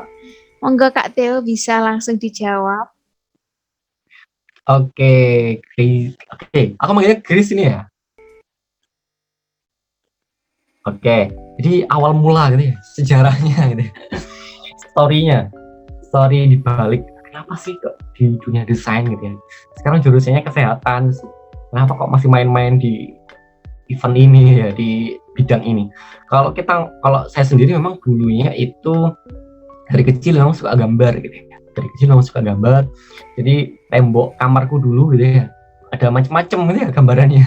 Monggo Kak Theo bisa langsung dijawab. Oke, aku manggilnya Chris ini ya. Oke, jadi awal mula gitu ya, sejarahnya gitu ya. Story di balik kenapa sih kok di dunia desain gitu ya. Sekarang jurusannya kesehatan, kenapa kok masih main-main di event ini ya, di bidang ini. Kalau saya sendiri memang dulunya itu dari kecil memang suka gambar gitu ya. Dari kecil memang suka gambar. Jadi tembok kamarku dulu gitu ya, ada macam-macam gitu ya gambarannya.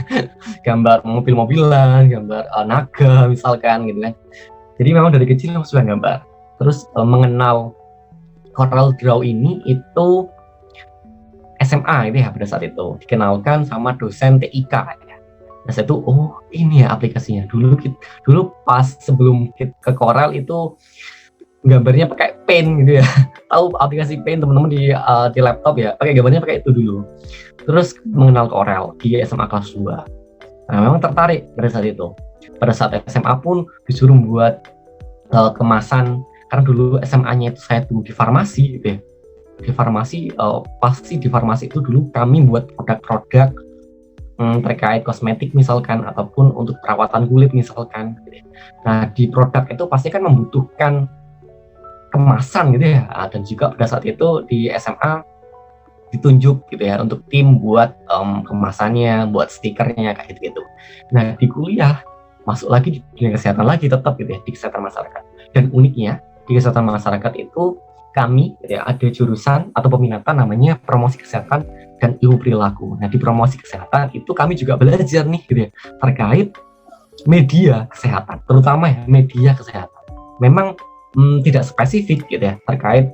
Gambar mobil-mobilan, gambar naga misalkan gitu kan. Jadi memang dari kecil memang suka gambar. Terus mengenal Corel Draw ini itu SMA gitu ya, pada saat itu dikenalkan sama dosen TIK ya. Nah itu ini ya aplikasinya. Dulu pas sebelum ke Corel itu gambarnya pakai Paint gitu ya. Tahu aplikasi Paint teman-teman di laptop ya, pakai gambarnya pakai itu dulu. Terus mengenal Corel di SMA kelas 2. Nah memang tertarik pada saat itu. Pada saat SMA pun disuruh buat kemasan, karena dulu SMA-nya itu saya dulu di farmasi gitu ya. Di farmasi, pasti di farmasi itu dulu kami buat produk-produk terkait kosmetik misalkan, ataupun untuk perawatan kulit misalkan gitu ya. Nah di produk itu pasti kan membutuhkan kemasan gitu ya. Dan juga pada saat itu di SMA ditunjuk gitu ya untuk tim buat kemasannya, buat stikernya kayak gitu. Nah di kuliah masuk lagi di dunia kesehatan lagi tetap gitu ya, di kesehatan masyarakat. Dan uniknya di kesehatan masyarakat itu kami gitu ya, ada jurusan atau peminatan namanya promosi kesehatan dan ilmu perilaku. Nah di promosi kesehatan itu kami juga belajar nih gitu ya, terkait media kesehatan, terutama ya media kesehatan. Memang tidak spesifik gitu ya terkait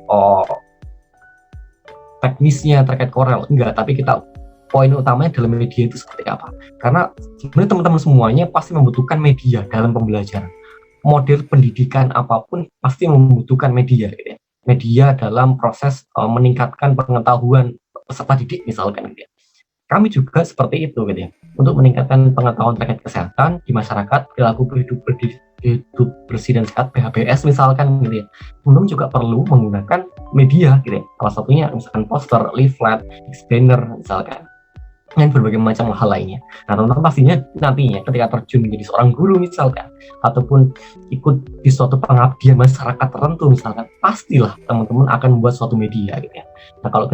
teknisnya, terkait Corel, enggak, tapi kita poin utamanya dalam media itu seperti apa. Karena sebenarnya teman-teman semuanya pasti membutuhkan media dalam pembelajaran. Model pendidikan apapun pasti membutuhkan media gitu ya. Media dalam proses meningkatkan pengetahuan peserta didik misalkan gitu ya. Kami juga seperti itu gitu ya. Untuk meningkatkan pengetahuan terkait kesehatan di masyarakat, perilaku hidup bersih dan sehat PHBS misalkan gitu ya. Teman-teman juga perlu menggunakan media gitu ya. Salah satunya misalkan poster, leaflet, explainer misalkan, dan berbagai macam hal lainnya. Nah teman-teman pastinya nantinya ketika terjun menjadi seorang guru misalkan, ataupun ikut di suatu pengabdian masyarakat tertentu misalkan, pastilah teman-teman akan membuat suatu media gitu ya. Nah kalau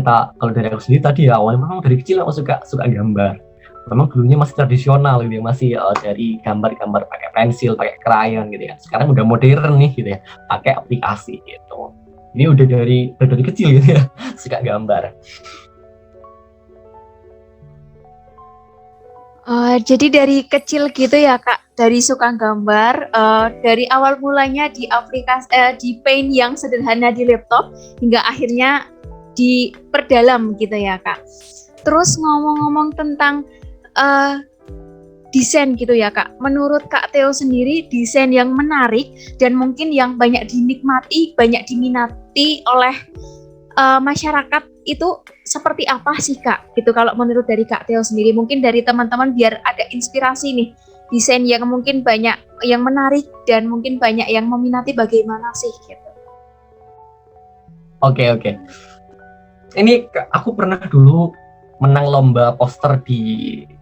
dari aku sendiri tadi ya, awalnya memang dari kecil aku suka gambar. Memang dulunya masih tradisional gitu ya, masih dari gambar-gambar pakai pensil, pakai krayon gitu ya. Sekarang udah modern nih gitu ya, pakai aplikasi gitu. Ini udah dari kecil gitu ya, suka gambar. Jadi dari kecil gitu ya Kak, dari suka gambar, dari awal mulanya di aplikasi di Paint yang sederhana di laptop hingga akhirnya diperdalam gitu ya Kak. Terus ngomong-ngomong tentang desain gitu ya Kak, menurut Kak Theo sendiri desain yang menarik dan mungkin yang banyak dinikmati, banyak diminati oleh masyarakat itu seperti apa sih Kak? Gitu kalau menurut dari Kak Theo sendiri, mungkin dari teman-teman biar ada inspirasi nih, desain yang mungkin banyak yang menarik dan mungkin banyak yang meminati bagaimana sih gitu. Oke. Ini aku pernah dulu menang lomba poster di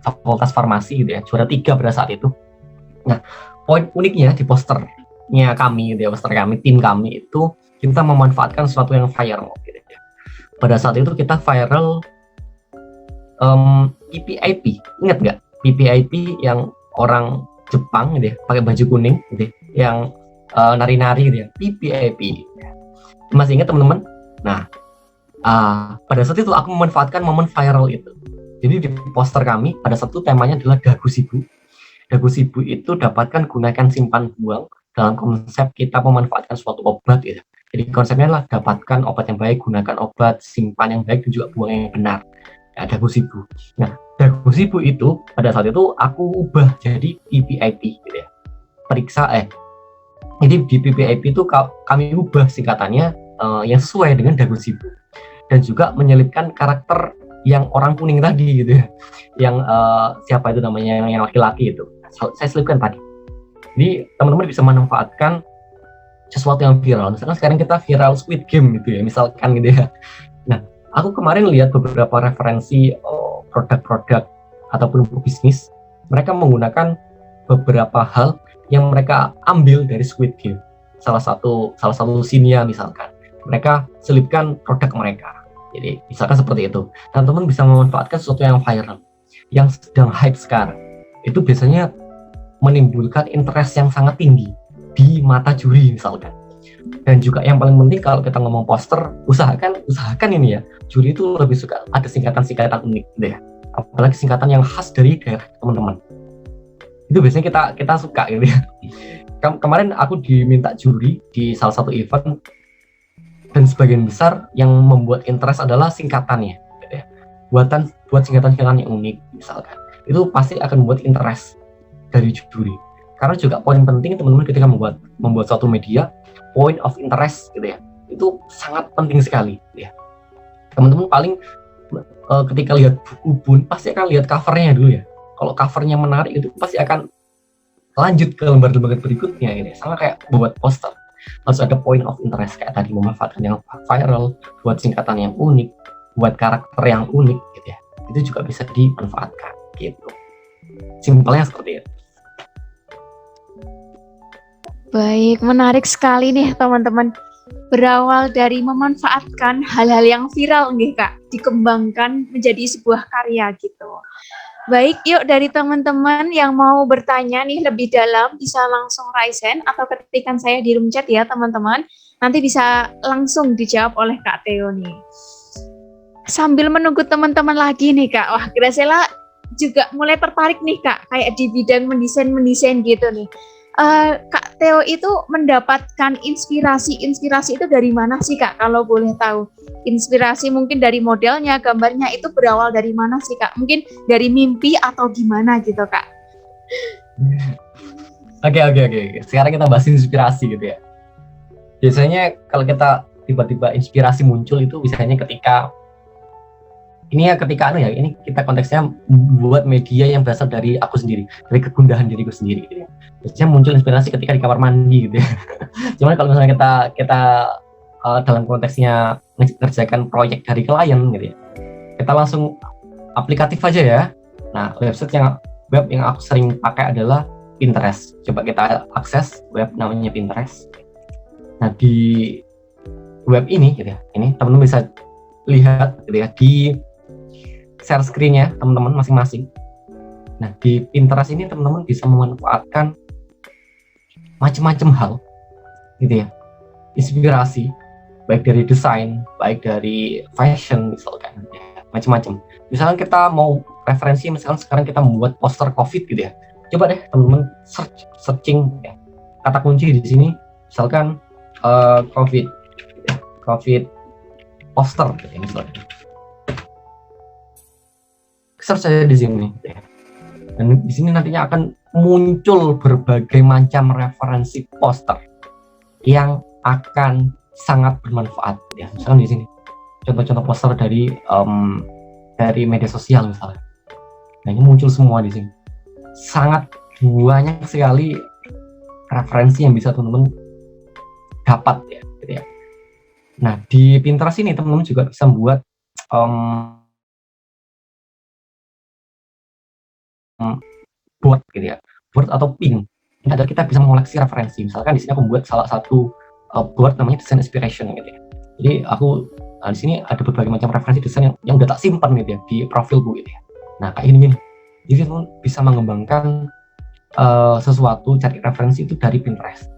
Fakultas Farmasi gitu ya, juara 3 pada saat itu. Nah, poin uniknya di posternya kami gitu ya, poster kami, tim kami itu kita memanfaatkan sesuatu yang viral gitu ya. Pada saat itu kita viral PPIP, ingat nggak? PPIP yang orang Jepang gitu ya, pakai baju kuning gitu ya, yang nari-nari gitu ya, PPIP. Masih ingat teman-teman? Nah, pada saat itu aku memanfaatkan momen viral itu. Jadi di poster kami pada saat itu temanya adalah dagu sibu. Dagu sibu itu dapatkan, gunakan, simpan, buang, dalam konsep kita memanfaatkan suatu obat gitu. Jadi konsepnya adalah dapatkan obat yang baik, gunakan obat, simpan yang baik, dan juga buang yang benar. Ya, dagu sibu. Nah, dagu sibu itu pada saat itu aku ubah jadi PPIP gitu ya. Jadi di PPIP itu kami ubah singkatannya yang sesuai dengan dagu sibu. Dan juga menyelipkan karakter yang orang kuning tadi gitu ya. Yang siapa itu namanya, yang laki-laki itu. Saya selipkan tadi. Jadi teman-teman bisa memanfaatkan sesuatu yang viral. Misalkan sekarang kita viral Squid Game gitu ya, misalkan gitu ya. Nah, aku kemarin lihat beberapa referensi produk-produk ataupun bisnis, mereka menggunakan beberapa hal yang mereka ambil dari Squid Game. Salah satu scene-nya misalkan, mereka selipkan produk mereka. Jadi misalkan seperti itu. Dan teman bisa memanfaatkan sesuatu yang viral, yang sedang hype sekarang. Itu biasanya menimbulkan interest yang sangat tinggi di mata juri misalkan. Dan juga yang paling penting kalau kita ngomong poster, usahakan ini ya, juri itu lebih suka ada singkatan-singkatan unik deh. Apalagi singkatan yang khas dari daerah teman-teman. Itu biasanya kita suka gitu ya. Kemarin aku diminta juri di salah satu event, dan sebagian besar yang membuat interest adalah singkatannya gitu ya. Buat singkatan-singkatan yang unik misalkan. Itu pasti akan membuat interest dari juri. Karena juga poin penting teman-teman ketika membuat suatu media, point of interest gitu ya, itu sangat penting sekali gitu ya. Teman-teman paling ketika lihat buku pun pasti akan lihat covernya dulu ya. Kalau covernya menarik itu pasti akan lanjut ke lembar-lembar berikutnya gitu ya. Sama kayak buat poster, harus ada point of interest kayak tadi, memanfaatkan yang viral, buat singkatan yang unik, buat karakter yang unik gitu ya. Itu juga bisa dimanfaatkan gitu. Simpelnya seperti itu. Baik, menarik sekali nih teman-teman. berawal dari memanfaatkan hal-hal yang viral nih Kak, dikembangkan menjadi sebuah karya gitu. Baik, yuk dari teman-teman yang mau bertanya nih lebih dalam bisa langsung raise hand atau ketikan saya di room chat ya teman-teman. Nanti bisa langsung dijawab oleh Kak Theo nih. Sambil menunggu teman-teman lagi nih Kak, wah Graciela juga mulai tertarik nih Kak, kayak di bidang mendesain gitu nih. Kak Theo itu mendapatkan inspirasi itu dari mana sih Kak? Kalau boleh tahu, inspirasi mungkin dari modelnya, gambarnya itu berawal dari mana sih Kak? Mungkin dari mimpi atau gimana gitu Kak? Oke. Sekarang kita bahas inspirasi gitu ya. Biasanya kalau kita tiba-tiba inspirasi muncul itu biasanya ketika ini kita konteksnya buat media yang berasal dari aku sendiri, dari kegundahan diriku sendiri gitu ya. Biasanya muncul inspirasi ketika di kamar mandi gitu ya. Cuman kalau misalnya kita dalam konteksnya mengerjakan proyek dari klien gitu ya, kita langsung aplikatif aja ya. Nah, web yang aku sering pakai adalah Pinterest. Coba kita akses web namanya Pinterest. Nah, di web ini gitu ya, ini teman-teman bisa lihat gitu ya, di share screen-nya teman-teman masing-masing. Nah, di Pinterest ini teman-teman bisa memanfaatkan macam-macam hal gitu ya, inspirasi baik dari desain, baik dari fashion misalkan ya, macam-macam. Misalkan kita mau referensi, misalkan sekarang kita membuat poster COVID gitu ya, coba deh teman-teman searching ya, kata kunci di sini misalkan COVID poster gitu ya, misalkan search saja di sini ya. Dan di sini nantinya akan muncul berbagai macam referensi poster yang akan sangat bermanfaat ya. Misalkan di sini contoh-contoh poster dari media sosial misalnya. Nah, ini muncul semua di sini. Sangat banyak sekali referensi yang bisa teman-teman dapat ya, gitu ya. Nah, di Pinterest ini teman-teman juga bisa membuat board gitu ya, board atau pin. Ini adalah kita bisa mengoleksi referensi. Misalkan di sini aku membuat salah satu board namanya design inspiration gitu ya. Jadi aku di sini ada berbagai macam referensi desain yang udah tak simpan gitu ya di profilku gitu ya. Nah, kayak ini. Jadi teman bisa mengembangkan sesuatu, cari referensi itu dari Pinterest.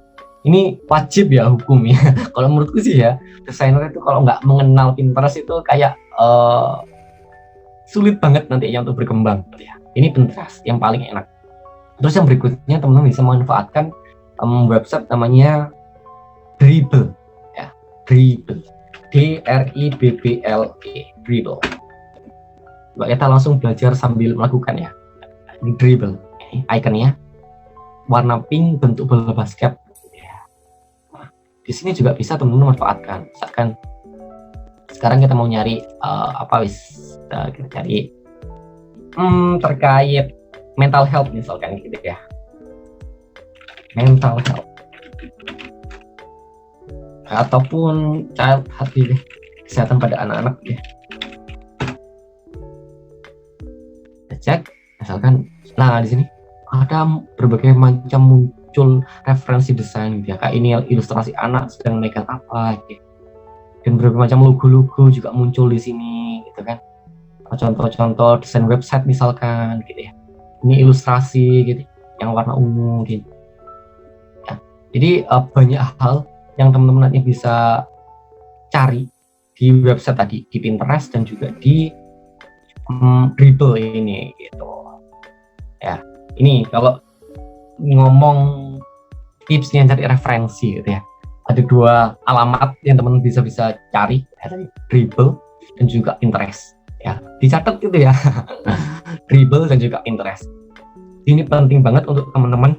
Ini wajib ya hukum ya. Kalau menurutku sih ya, desainer itu kalau nggak mengenal Pinterest itu kayak sulit banget nantinya untuk berkembang gitu ya. Ini Pinterest yang paling enak. Terus yang berikutnya teman-teman bisa memanfaatkan website namanya Dribbble ya, Dribbble, Drible, Dribbble. Coba kita langsung belajar sambil melakukan ya. Ini Dribbble, ini ikonnya warna pink bentuk bola basket. Nah, di sini juga bisa teman-teman manfaatkan. Misalkan sekarang kita mau nyari kita cari terkait mental health misalkan gitu ya, mental health ataupun child health deh, kesehatan pada anak-anak ya. Kita cek misalkan, nah di sini ada berbagai macam muncul referensi desain gitu ya, kayak ini ilustrasi anak sedang megang apa gitu. Dan berbagai macam logo-logo juga muncul di sini gitu kan, contoh-contoh desain website misalkan gitu ya. Ini ilustrasi gitu yang warna ungu gitu ya. Jadi banyak hal yang teman-teman nanti bisa cari di website tadi, di Pinterest dan juga di Dribbble ini gitu ya. Ini kalau ngomong tipsnya cari referensi gitu ya, ada dua alamat yang teman-teman bisa cari ya, Dribbble dan juga Pinterest ya, dicatat gitu ya. Dribbble dan juga Pinterest. Ini penting banget untuk teman-teman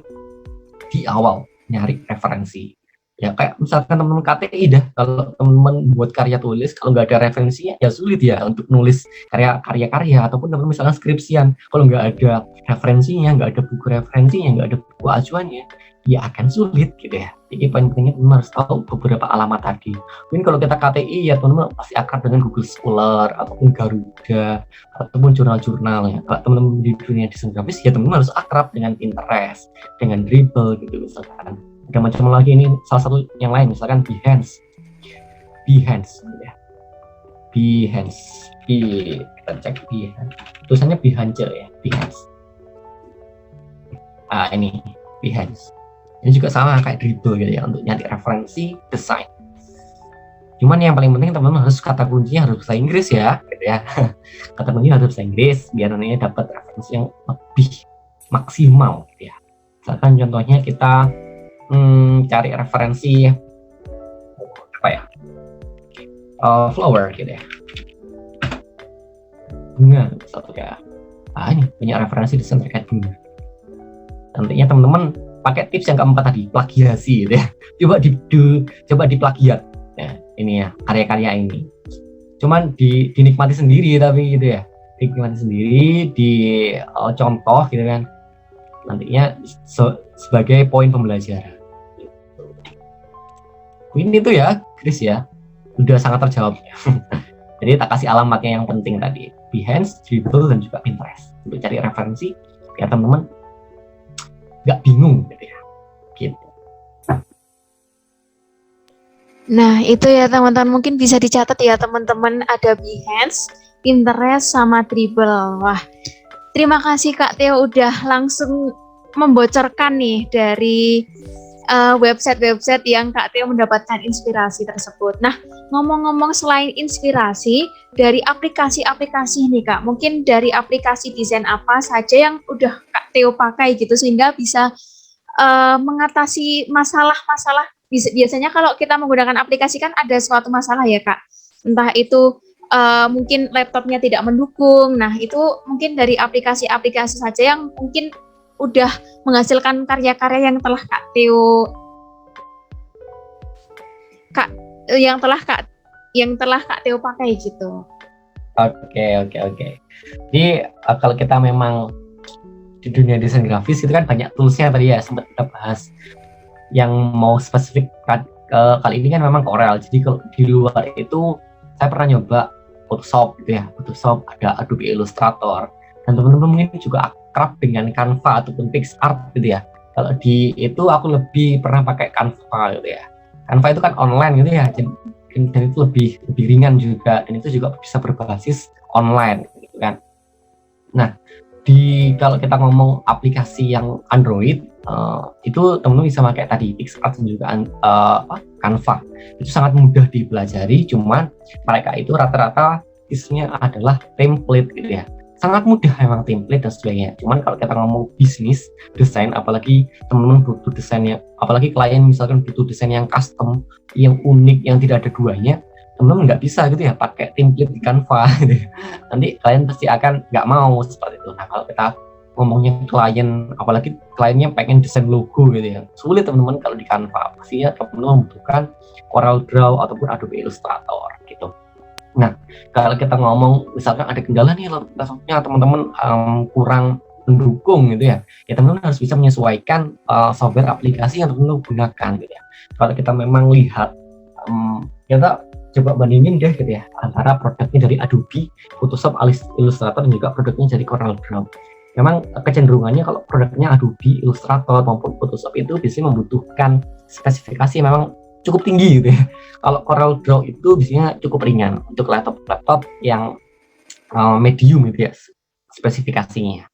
di awal nyari referensi. Ya kayak misalkan teman-teman KTI dah, kalau teman-teman buat karya tulis, kalau nggak ada referensinya ya sulit ya untuk nulis karya-karya, ataupun teman-teman misalkan skripsian, kalau nggak ada referensinya, nggak ada buku referensinya, nggak ada buku acuannya, ya akan sulit gitu ya. Jadi paling pentingnya teman harus tahu beberapa alamat tadi. Mungkin kalau kita KTI ya teman-teman pasti akrab dengan Google Scholar ataupun Garuda ataupun jurnal-jurnal ya. Kalau teman-teman di dunia desain grafis ya teman-teman harus akrab dengan Pinterest, dengan Dribbble gitu misalkan. Ada macam lagi, ini salah satu yang lain misalkan Behance. Behance ya. Behance. Kita cek Behance. Tulisannya Behance ya, Behance. Ini Behance. Ini juga sama kayak Dribbble gitu ya, untuk nyari referensi desain. Cuman yang paling penting teman-teman harus kata kuncinya harus bahasa Inggris ya, gitu ya. Kata kuncinya harus bahasa Inggris biar nantinya dapat referensi yang lebih maksimal, gitu ya. Misalkan contohnya kita cari referensi apa ya, flower gitu ya, bunga satu ya. Ini punya referensi desain terkait bunga. Nantinya teman-teman pakai tips yang keempat tadi, plagiasi gitu ya. Coba diplagiat. Nah, ini ya karya-karya ini. Cuman dinikmati sendiri tapi gitu ya. Dinikmati sendiri, contoh gitu kan. Nantinya sebagai poin pembelajaran. Ini tuh ya, Chris ya. Udah sangat terjawab. Jadi tak kasih alamatnya yang penting tadi. Behance, Dribbble, dan juga Pinterest. Untuk cari referensi, biar teman-teman nggak bingung gitu ya. Gitu. Nah, itu ya teman-teman, mungkin bisa dicatat ya teman-teman, ada Behance, Pinterest, sama Dribbble. Wah, terima kasih Kak Theo udah langsung membocorkan nih dari website-website yang Kak Theo mendapatkan inspirasi tersebut. Nah, ngomong-ngomong selain inspirasi, dari aplikasi-aplikasi nih Kak, mungkin dari aplikasi desain apa saja yang udah Kak Theo pakai gitu, sehingga bisa mengatasi masalah-masalah. Biasanya kalau kita menggunakan aplikasi kan ada suatu masalah ya Kak, entah itu mungkin laptopnya tidak mendukung. Nah, itu mungkin dari aplikasi-aplikasi saja yang mungkin udah menghasilkan karya-karya yang telah Kak Theo Kak Theo pakai gitu. Oke. Jadi kalau kita memang di dunia desain grafis itu kan banyak toolsnya tadi ya, sempat kita bahas. Yang mau spesifik kali ini kan memang Corel. Jadi kalau di luar itu saya pernah nyoba Photoshop gitu ya. Photoshop, ada Adobe Illustrator, dan teman-teman mungkin juga akrab dengan Canva ataupun PixArt gitu ya. Kalau di itu aku lebih pernah pakai Canva gitu ya. Canva itu kan online gitu ya, dan itu lebih ringan juga, dan itu juga bisa berbasis online gitu kan. Nah, kalau kita ngomong aplikasi yang Android, itu teman-teman bisa pakai tadi PixArt dan juga Canva. Itu sangat mudah dipelajari, cuman mereka itu rata-rata isinya adalah template gitu ya. Sangat mudah memang template dan sebagainya. Cuman kalau kita ngomong bisnis, desain, apalagi teman-teman butuh desainnya, apalagi klien misalkan butuh desain yang custom, yang unik, yang tidak ada duanya, teman-teman nggak bisa gitu ya pakai template di Canva gitu ya. Nanti klien pasti akan nggak mau seperti itu. Nah, kalau kita ngomongnya klien, apalagi kliennya pengen desain logo gitu ya, sulit teman-teman kalau di Canva. Pastinya teman-teman membutuhkan CorelDRAW ataupun Adobe Illustrator gitu. Nah, kalau kita ngomong misalkan ada kendala nih laptopnya teman-teman kurang mendukung gitu ya, teman-teman harus bisa menyesuaikan software aplikasi yang teman-teman gunakan gitu ya. Kalau kita memang lihat, kita coba bandingin deh gitu ya, antara produknya dari Adobe, Photoshop, Illustrator, dan juga produknya dari CorelDRAW. Memang kecenderungannya kalau produknya Adobe, Illustrator, maupun Photoshop itu biasanya membutuhkan spesifikasi memang cukup tinggi gitu ya. Kalau CorelDRAW itu biasanya cukup ringan untuk laptop yang medium gitu ya spesifikasinya.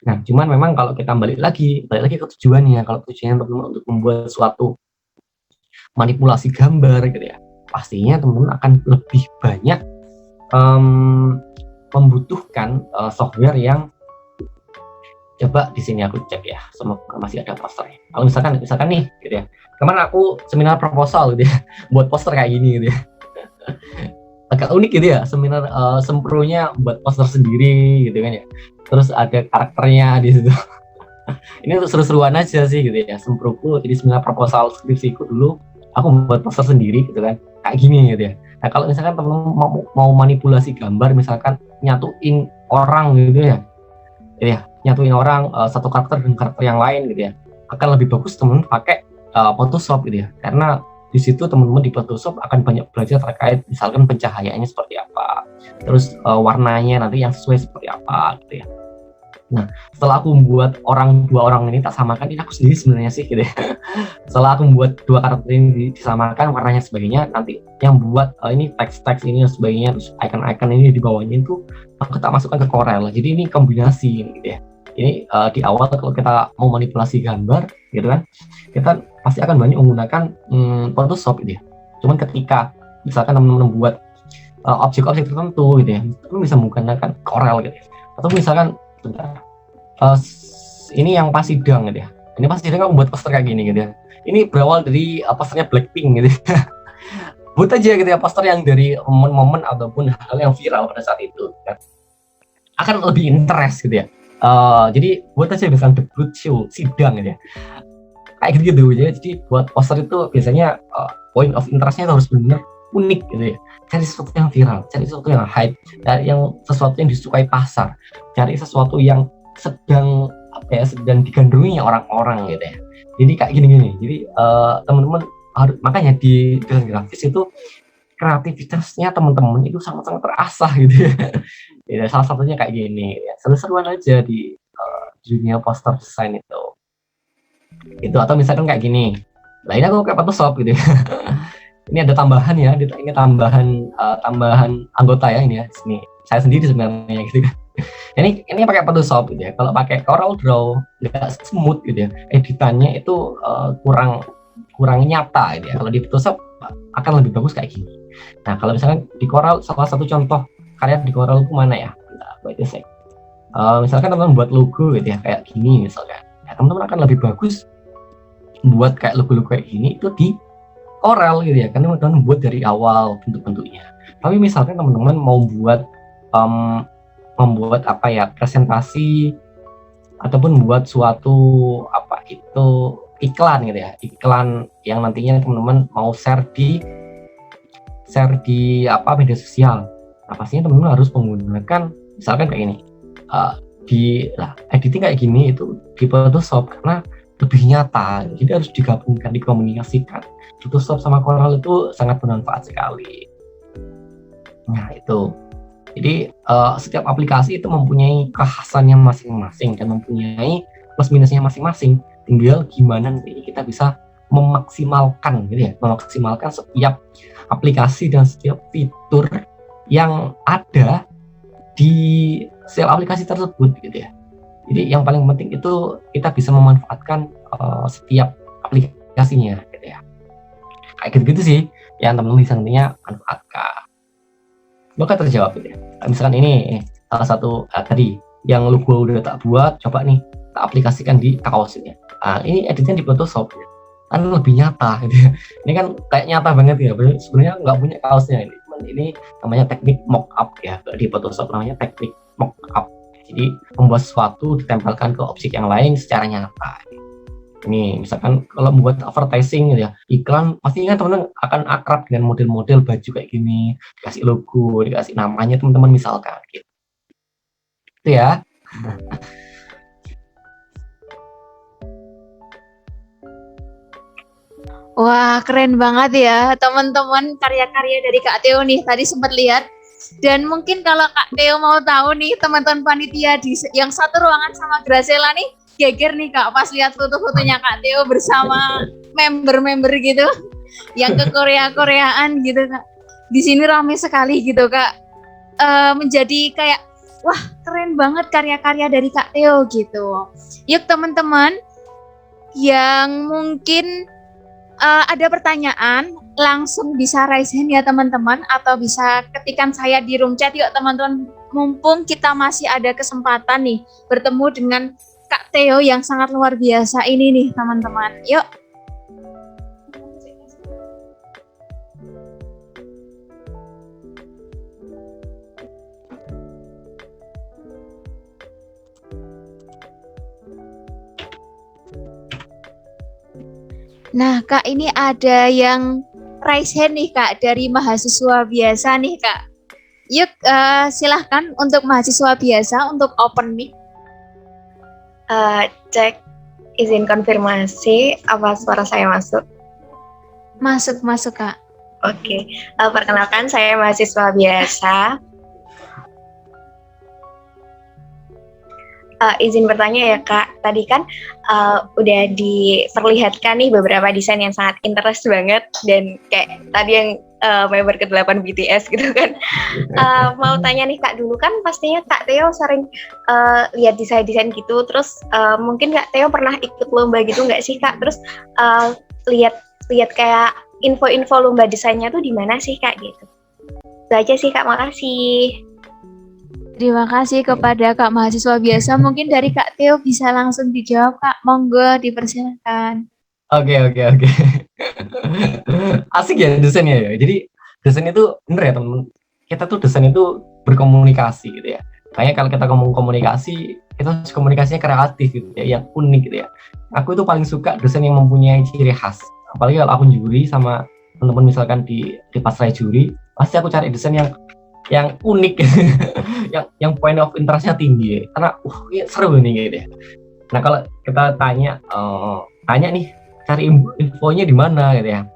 Nah, cuman memang kalau kita balik lagi ke tujuannya. Kalau tujuannya teman-teman untuk membuat suatu manipulasi gambar gitu ya, pastinya teman-teman akan lebih banyak membutuhkan software yang, coba di sini aku cek ya, semoga masih ada posternya. Kalau misalkan nih gitu ya, kemarin aku seminar proposal gitu ya, buat poster kayak gini gitu ya. Agak unik gitu ya, seminar sempronya buat poster sendiri gitu kan ya. Terus ada karakternya di situ. Ini untuk seru-seruan aja sih gitu ya, semproku. Jadi seminar proposal skripsiku dulu, aku buat poster sendiri gitu kan, kayak gini gitu ya. Nah, kalau misalkan teman-teman mau manipulasi gambar, misalkan nyatuin orang gitu ya, nyatuin orang satu karakter dengan karakter yang lain gitu ya, akan lebih bagus teman-teman pakai Photoshop gitu ya, karena di situ teman-teman di Photoshop akan banyak belajar terkait misalkan pencahayaannya seperti apa, terus warnanya nanti yang sesuai seperti apa gitu ya. Setelah aku membuat dua orang ini tak samakan, ini aku sendiri sebenarnya sih gitu ya. Setelah aku membuat dua karakter ini disamakan warnanya sebagainya, nanti yang buat ini teks-teks ini dan sebagainya, terus icon-icon ini di bawahnya itu aku tak masukkan ke Corel. Jadi ini kombinasi gitu ya. Ini di awal kalau kita mau manipulasi gambar gitu kan, kita pasti akan banyak menggunakan Photoshop gitu ya. Cuman ketika misalkan teman-teman buat objek-objek tertentu gitu ya, itu bisa menggunakan Corel gitu ya. Atau misalkan ini yang pas sidang gitu ya. Ini pas sidang aku buat poster kayak gini gitu ya. Ini berawal dari posternya Blackpink gitu ya. Buat aja gitu ya poster yang dari momen-momen ataupun hal yang viral pada saat itu kan. Akan lebih interest gitu ya. Jadi buat aja misalkan debut show sidang gitu ya. Kayak gitu ya. Jadi buat poster itu biasanya point of interestnya itu harus benar unik gitu ya. Cari sesuatu yang viral, cari sesuatu yang hype, cari yang sesuatu yang disukai pasar, cari sesuatu yang sedang sedang digandrungi orang-orang gitu ya. Jadi kayak gini-gini. Jadi teman-teman harus, makanya di desain grafis itu kreativitasnya teman-teman itu sangat-sangat terasah gitu ya. Ya, salah satunya kayak gini ya. Seru-seruan aja di dunia poster desain itu. Itu atau misalkan kayak gini. Lah ini aku kayak Photoshop gitu ya. Ini ada tambahan ya, ini tambahan anggota ya ini ya sini. Saya sendiri sebenarnya gitu kan. Ini pakai Photoshop gitu ya. Kalau pakai Corel Draw nggak smooth gitu ya. Editannya itu kurang nyata gitu ya. Kalau di Photoshop akan lebih bagus kayak gini. Nah, kalau misalkan di Corel, salah satu contoh karya di Corel itu mana ya? Misalkan teman-teman buat logo gitu ya, kayak gini misalkan. Ya, teman-teman akan lebih bagus buat kayak logo-logo kayak gini itu di Corel gitu ya, karena teman-teman buat dari awal bentuk-bentuknya. Tapi misalkan teman-teman mau membuat presentasi ataupun buat suatu iklan gitu ya, iklan yang nantinya teman-teman mau share di media sosial. Nah, pastinya teman-teman harus menggunakan misalkan kayak ini editing kayak gini itu di Photoshop karena lebih nyata, jadi harus digabungkan, dikomunikasikan. Photoshop sama Corel itu sangat bermanfaat sekali. Nah itu, jadi setiap aplikasi itu mempunyai kekhasannya masing-masing dan mempunyai plus minusnya masing-masing. Tinggal gimana nanti kita bisa memaksimalkan gitu ya, memaksimalkan setiap aplikasi dan setiap fitur yang ada di setiap aplikasi tersebut gitu ya. Jadi yang paling penting itu kita bisa memanfaatkan setiap aplikasinya gitu ya. Kayak gitu-gitu sih yang teman-teman bisa nantinya manfaatkan. Semoga terjawab gitu ya. Misalkan ini salah satu tadi yang logo udah tak buat, coba nih tak aplikasikan di kaos ini. Ini editnya di Photoshop ya. Kan lebih nyata gitu ya. Ini kan kayak nyata banget ya. Sebenarnya nggak punya kaosnya ini. Cuman ini namanya teknik mock-up ya. Di Photoshop namanya teknik mock-up. Jadi membuat sesuatu ditempelkan ke objek yang lain secara nyata. Ini misalkan kalau membuat advertising gitu ya, iklan pastinya teman-teman akan akrab dengan model-model baju kayak gini, dikasih logo, dikasih namanya teman-teman misalkan gitu. Itu ya. Wah, keren banget ya teman-teman karya-karya dari Kak Theo nih. Tadi sempat lihat. Dan mungkin kalau Kak Theo mau tahu nih teman-teman panitia yang satu ruangan sama Gracella nih, geger nih Kak pas lihat foto-fotonya Kak Theo bersama member-member gitu yang ke Korea-Koreaan gitu Kak. Di sini ramai sekali gitu Kak. Menjadi kayak wah, keren banget karya-karya dari Kak Theo gitu. Yuk teman-teman yang mungkin ada pertanyaan, langsung bisa raise hand ya teman-teman, atau bisa ketikan saya di room chat. Yuk teman-teman, mumpung kita masih ada kesempatan nih bertemu dengan Kak Theo yang sangat luar biasa ini nih teman-teman. Yuk. Nah Kak, ini ada yang raise hand nih Kak dari mahasiswa biasa nih Kak. Yuk silahkan untuk mahasiswa biasa untuk open mic. Cek, izin konfirmasi apa suara saya masuk? Masuk Kak. Oke, perkenalkan saya mahasiswa biasa. Izin bertanya ya Kak, tadi kan udah diperlihatkan nih beberapa desain yang sangat interest banget dan kayak tadi yang member ke-8 BTS gitu kan. Mau tanya nih Kak, dulu kan pastinya Kak Theo sering lihat desain-desain gitu, terus mungkin Kak Theo pernah ikut lomba gitu nggak sih Kak? Terus lihat kayak info-info lomba desainnya tuh di mana sih Kak gitu? Itu aja sih Kak, makasih. Terima kasih kepada Kak mahasiswa biasa. Mungkin dari Kak Theo bisa langsung dijawab, Kak. Monggo dipersilakan. Oke. Asik ya desainnya ya. Jadi desain itu bener ya teman-teman. Kita tuh desain itu berkomunikasi gitu ya. Kayak kalau kita ngomong komunikasi, itu komunikasinya kreatif gitu ya, yang unik gitu ya. Aku itu paling suka desain yang mempunyai ciri khas. Apalagi kalau aku juri sama teman-teman misalkan di pas saya juri, pasti aku cari desain yang unik yang point of interestnya tinggi ya. Karena ini seru nih gitu ya. Nah kalau kita tanya nih cari infonya di mana gitu ya,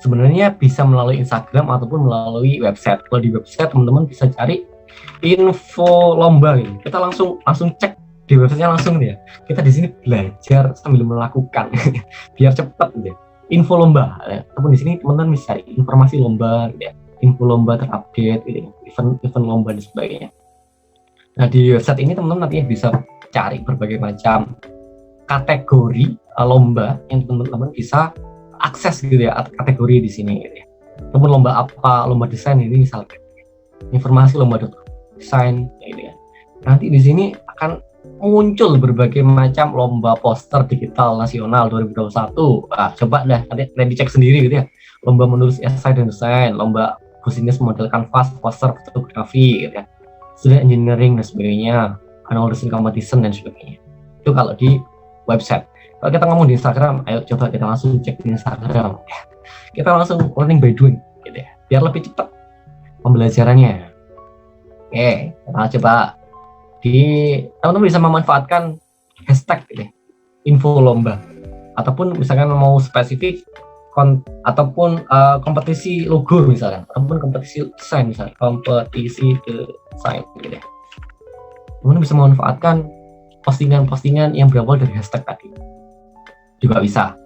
sebenarnya bisa melalui Instagram ataupun melalui website. Kalau di website teman-teman bisa cari info lomba gitu. Kita langsung cek di websitenya langsung ya. Kita di sini belajar sambil melakukan biar cepat gitu ya. Info lomba ataupun di sini teman-teman bisa cari informasi lomba gitu ya, info lomba terupdate gitu, event lomba dan sebagainya. Nah di website ini teman-teman nantinya bisa cari berbagai macam kategori lomba yang teman-teman bisa akses gitu ya, kategori di sini gitu ya. Ataupun lomba apa, lomba desain ini misalkan informasi lomba desain gitu ya. Nanti di sini akan muncul berbagai macam lomba poster digital nasional 2021. Coba dah nanti dicek sendiri gitu ya. Lomba menulis esai dan desain, lomba bisnis model kanvas, poster, fotografi gitu ya. Student engineering dan sebagainya, annual design competition dan sebagainya. Itu kalau di website. Kalau kita ngomong di Instagram, ayo coba kita langsung cek di Instagram. Kita langsung learning by doing gitu ya. Biar lebih cepat pembelajarannya. Oke, kita coba teman-teman bisa memanfaatkan hashtag gitu ya, info lomba, ataupun misalkan mau spesifik ataupun kompetisi logo misalkan, ataupun kompetisi desain misalkan, kompetisi desain gitu ya. Teman-teman bisa memanfaatkan postingan-postingan yang berawal dari hashtag tadi juga bisa.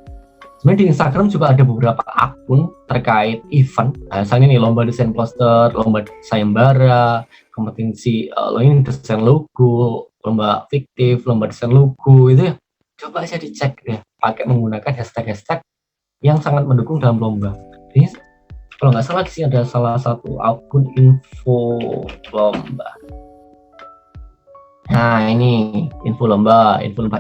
Sebenarnya di Instagram juga ada beberapa akun terkait event. Misalnya nih lomba desain poster, lomba sayembara, kompetisi desain logo, lomba fiktif, lomba desain logo itu ya. Coba aja dicek ya, pakai menggunakan hashtag-hashtag yang sangat mendukung dalam lomba. Jadi kalau nggak salah di sini ada salah satu akun info lomba. Nah ini info lomba event,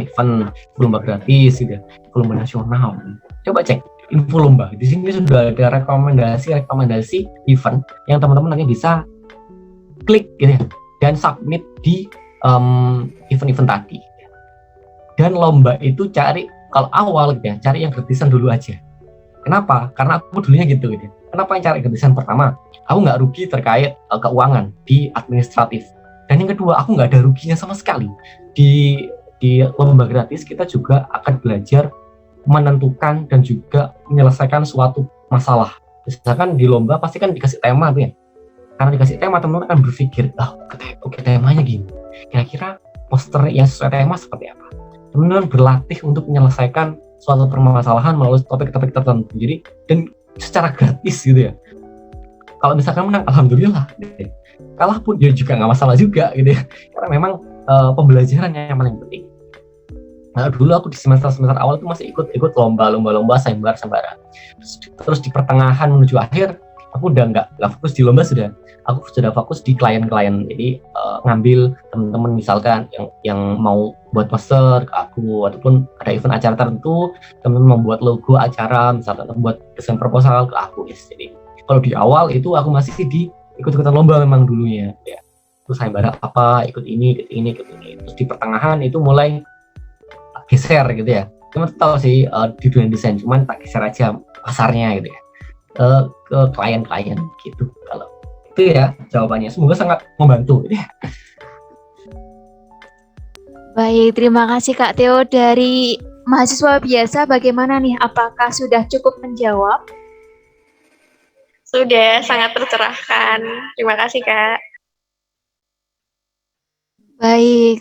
info lomba gratis gitu ya, info lomba nasional. Coba cek info lomba. Di sini sudah ada rekomendasi event yang teman-teman nanti bisa klik gitu ya, dan submit di event-event tadi. Dan lomba itu cari kalau awal gitu ya, cari yang gratisan dulu aja. Kenapa? Karena aku dulunya gitu ya. Kenapa yang cari gratisan pertama? Aku nggak rugi terkait keuangan di administratif. Dan yang kedua, aku nggak ada ruginya sama sekali. Di lomba gratis kita juga akan belajar menentukan dan juga menyelesaikan suatu masalah. Misalkan di lomba pasti kan dikasih tema tuh ya. Karena dikasih tema, teman-teman akan berpikir, oke, temanya gini. Kira-kira poster yang sesuai tema seperti apa? Teman-teman berlatih untuk menyelesaikan suatu permasalahan melalui topik-topik tertentu. Jadi, dan secara gratis gitu ya. Kalau misalkan menang, alhamdulillah. Kalah pun ya juga nggak masalah juga gitu ya. Karena memang pembelajaran yang paling penting. Nah, dulu aku di semester awal itu masih ikut lomba sayembara. Terus di pertengahan menuju akhir, aku udah nggak fokus di lomba, aku sudah fokus di klien-klien. Jadi ngambil teman-teman misalkan yang mau buat poster ke aku, ataupun ada event acara tertentu, teman-teman membuat logo acara, misalkan membuat desain proposal ke aku. Jadi kalau di awal itu aku masih ikut-ikutan lomba memang dulunya. Ya. Terus sayembara apa, ikut ini. Terus di pertengahan itu mulai geser gitu ya. Cuma tahu sih di dunia desain, cuman tak geser aja pasarnya gitu ya. Ke klien-klien gitu. Kalau itu ya jawabannya, semoga sangat membantu gitu ya. Baik, terima kasih Kak Theo. Dari mahasiswa biasa bagaimana nih? Apakah sudah cukup menjawab? Sudah sangat tercerahkan. Terima kasih Kak. Baik. Baik,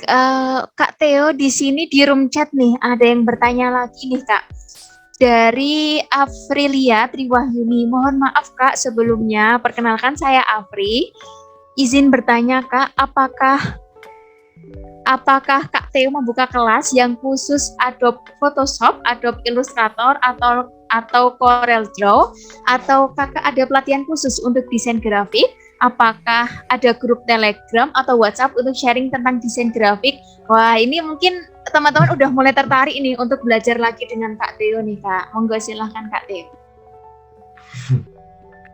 Kak Theo di sini di room chat nih ada yang bertanya lagi nih Kak. Dari Afrilia Triwahyuni. Mohon maaf Kak sebelumnya. Perkenalkan saya Afri. Izin bertanya Kak, apakah Kak Theo membuka kelas yang khusus Adobe Photoshop, Adobe Illustrator atau Corel Draw, atau Kakak ada pelatihan khusus untuk desain grafik? Apakah ada grup Telegram atau WhatsApp untuk sharing tentang desain grafik? Wah, ini mungkin teman-teman udah mulai tertarik nih untuk belajar lagi dengan Kak Theo nih Kak. Monggo silahkan Kak Theo.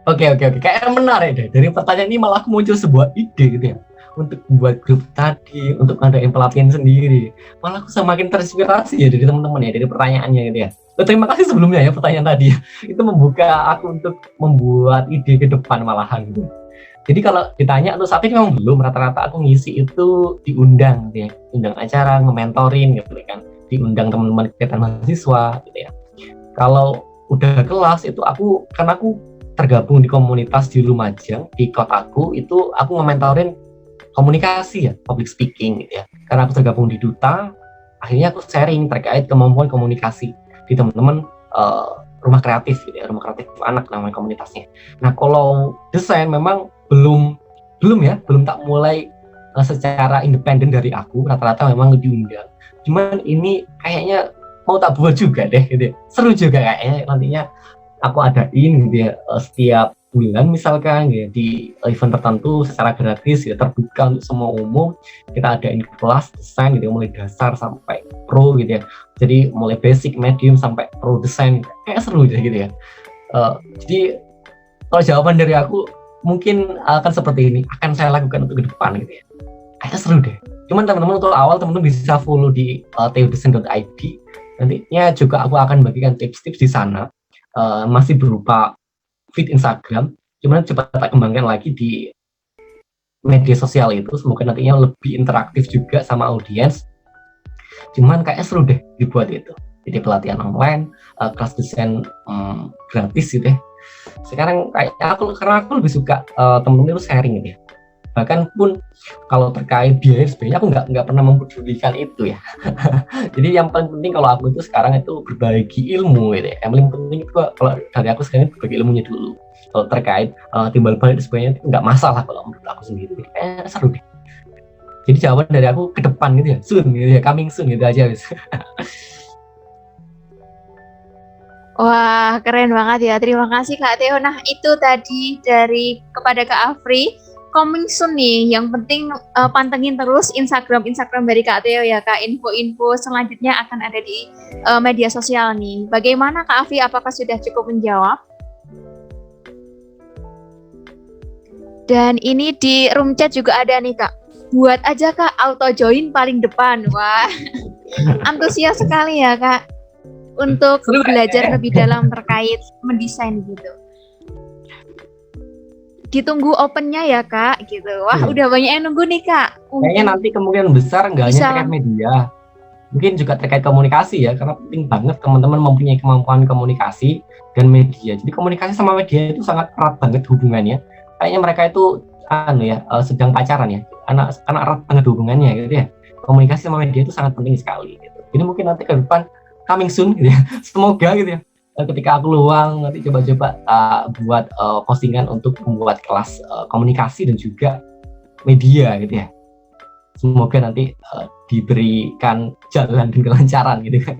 Oke. Kayaknya menarik deh. Dari pertanyaan ini malah aku muncul sebuah ide gitu ya. Untuk membuat grup tadi, untuk ngadain pelatihan sendiri. Malah aku semakin terinspirasi ya dari teman-teman ya, dari pertanyaannya gitu ya. Terima kasih sebelumnya ya pertanyaan tadi. Itu membuka aku untuk membuat ide ke depan malahan gitu. Jadi kalau ditanya untuk saat ini memang belum, rata-rata aku ngisi itu diundang gitu ya. Undang acara, nge-mentorin gitu kan. Diundang teman-teman kegiatan mahasiswa gitu ya. Kalau udah kelas itu karena aku tergabung di komunitas di Lumajang, di kotaku itu aku nge-mentorin komunikasi ya, public speaking gitu ya. Karena aku tergabung di Duta, akhirnya aku sharing terkait kemampuan komunikasi di teman-teman rumah kreatif gitu ya, rumah kreatif anak namanya komunitasnya. Nah kalau desain memang belum tak mulai secara independen dari aku, rata-rata memang diundang. Cuman ini kayaknya mau tak buat juga deh gitu ya. Seru juga kayaknya nantinya aku adain gitu ya, setiap bulan misalkan gitu ya, di event tertentu secara gratis ya, terbuka untuk semua umum. Kita adain kelas desain gitu ya, mulai dasar sampai pro gitu ya. Jadi mulai basic, medium sampai pro desain, kayak seru gitu ya. Jadi kalau jawaban dari aku mungkin akan seperti ini, akan saya lakukan untuk ke depan gitu ya. Kayaknya seru deh. Cuman teman-teman untuk awal teman-teman bisa follow di theodesign.id. Nantinya juga aku akan bagikan tips-tips di sana, masih berupa feed Instagram. Cuman coba tak kembangkan lagi di media sosial itu. Semoga nantinya lebih interaktif juga sama audiens. Cuman kayaknya seru deh dibuat itu. Jadi pelatihan online, kelas desain gratis gitu ya. Sekarang karena aku lebih suka temen-temen itu sharing gitu ya. Bahkan pun kalau terkait biaya sebenarnya aku nggak pernah mempedulikan itu ya. Jadi yang paling penting kalau aku itu sekarang itu berbagi ilmu gitu ya. Yang paling penting itu kalau dari aku sekarang itu berbagi ilmunya dulu. Kalau terkait timbal balik itu sebenarnya itu nggak masalah kalau menurut aku sendiri. Seru deh. Jadi jawaban dari aku ke depan gitu ya, soon gitu ya, coming soon gitu aja guys. Wah, keren banget ya. Terima kasih Kak Theo. Nah, itu tadi kepada Kak Afri. Coming soon nih. Yang penting pantengin terus Instagram dari Kak Theo ya Kak. Info-info selanjutnya akan ada di media sosial nih. Bagaimana Kak Afri? Apakah sudah cukup menjawab? Dan ini di room chat juga ada nih Kak. Buat aja Kak auto join paling depan. Wah, antusias sekali ya Kak untuk belajar lebih dalam terkait mendesain gitu. Ditunggu opennya ya Kak gitu. Wah, udah banyak yang nunggu nih Kak. Kayaknya nanti kemungkinan besar nggak hanya terkait media, mungkin juga terkait komunikasi ya, karena penting banget teman-teman mempunyai kemampuan komunikasi dan media. Jadi komunikasi sama media itu sangat erat banget hubungannya. Kayaknya mereka itu sedang pacaran ya, karena erat banget hubungannya gitu ya. Komunikasi sama media itu sangat penting sekali gitu. Jadi mungkin nanti ke depan coming soon gitu ya. Semoga gitu ya. Ketika aku luang nanti coba-coba buat postingan untuk membuat kelas komunikasi dan juga media gitu ya. Semoga nanti diberikan jalan dan kelancaran gitu kan.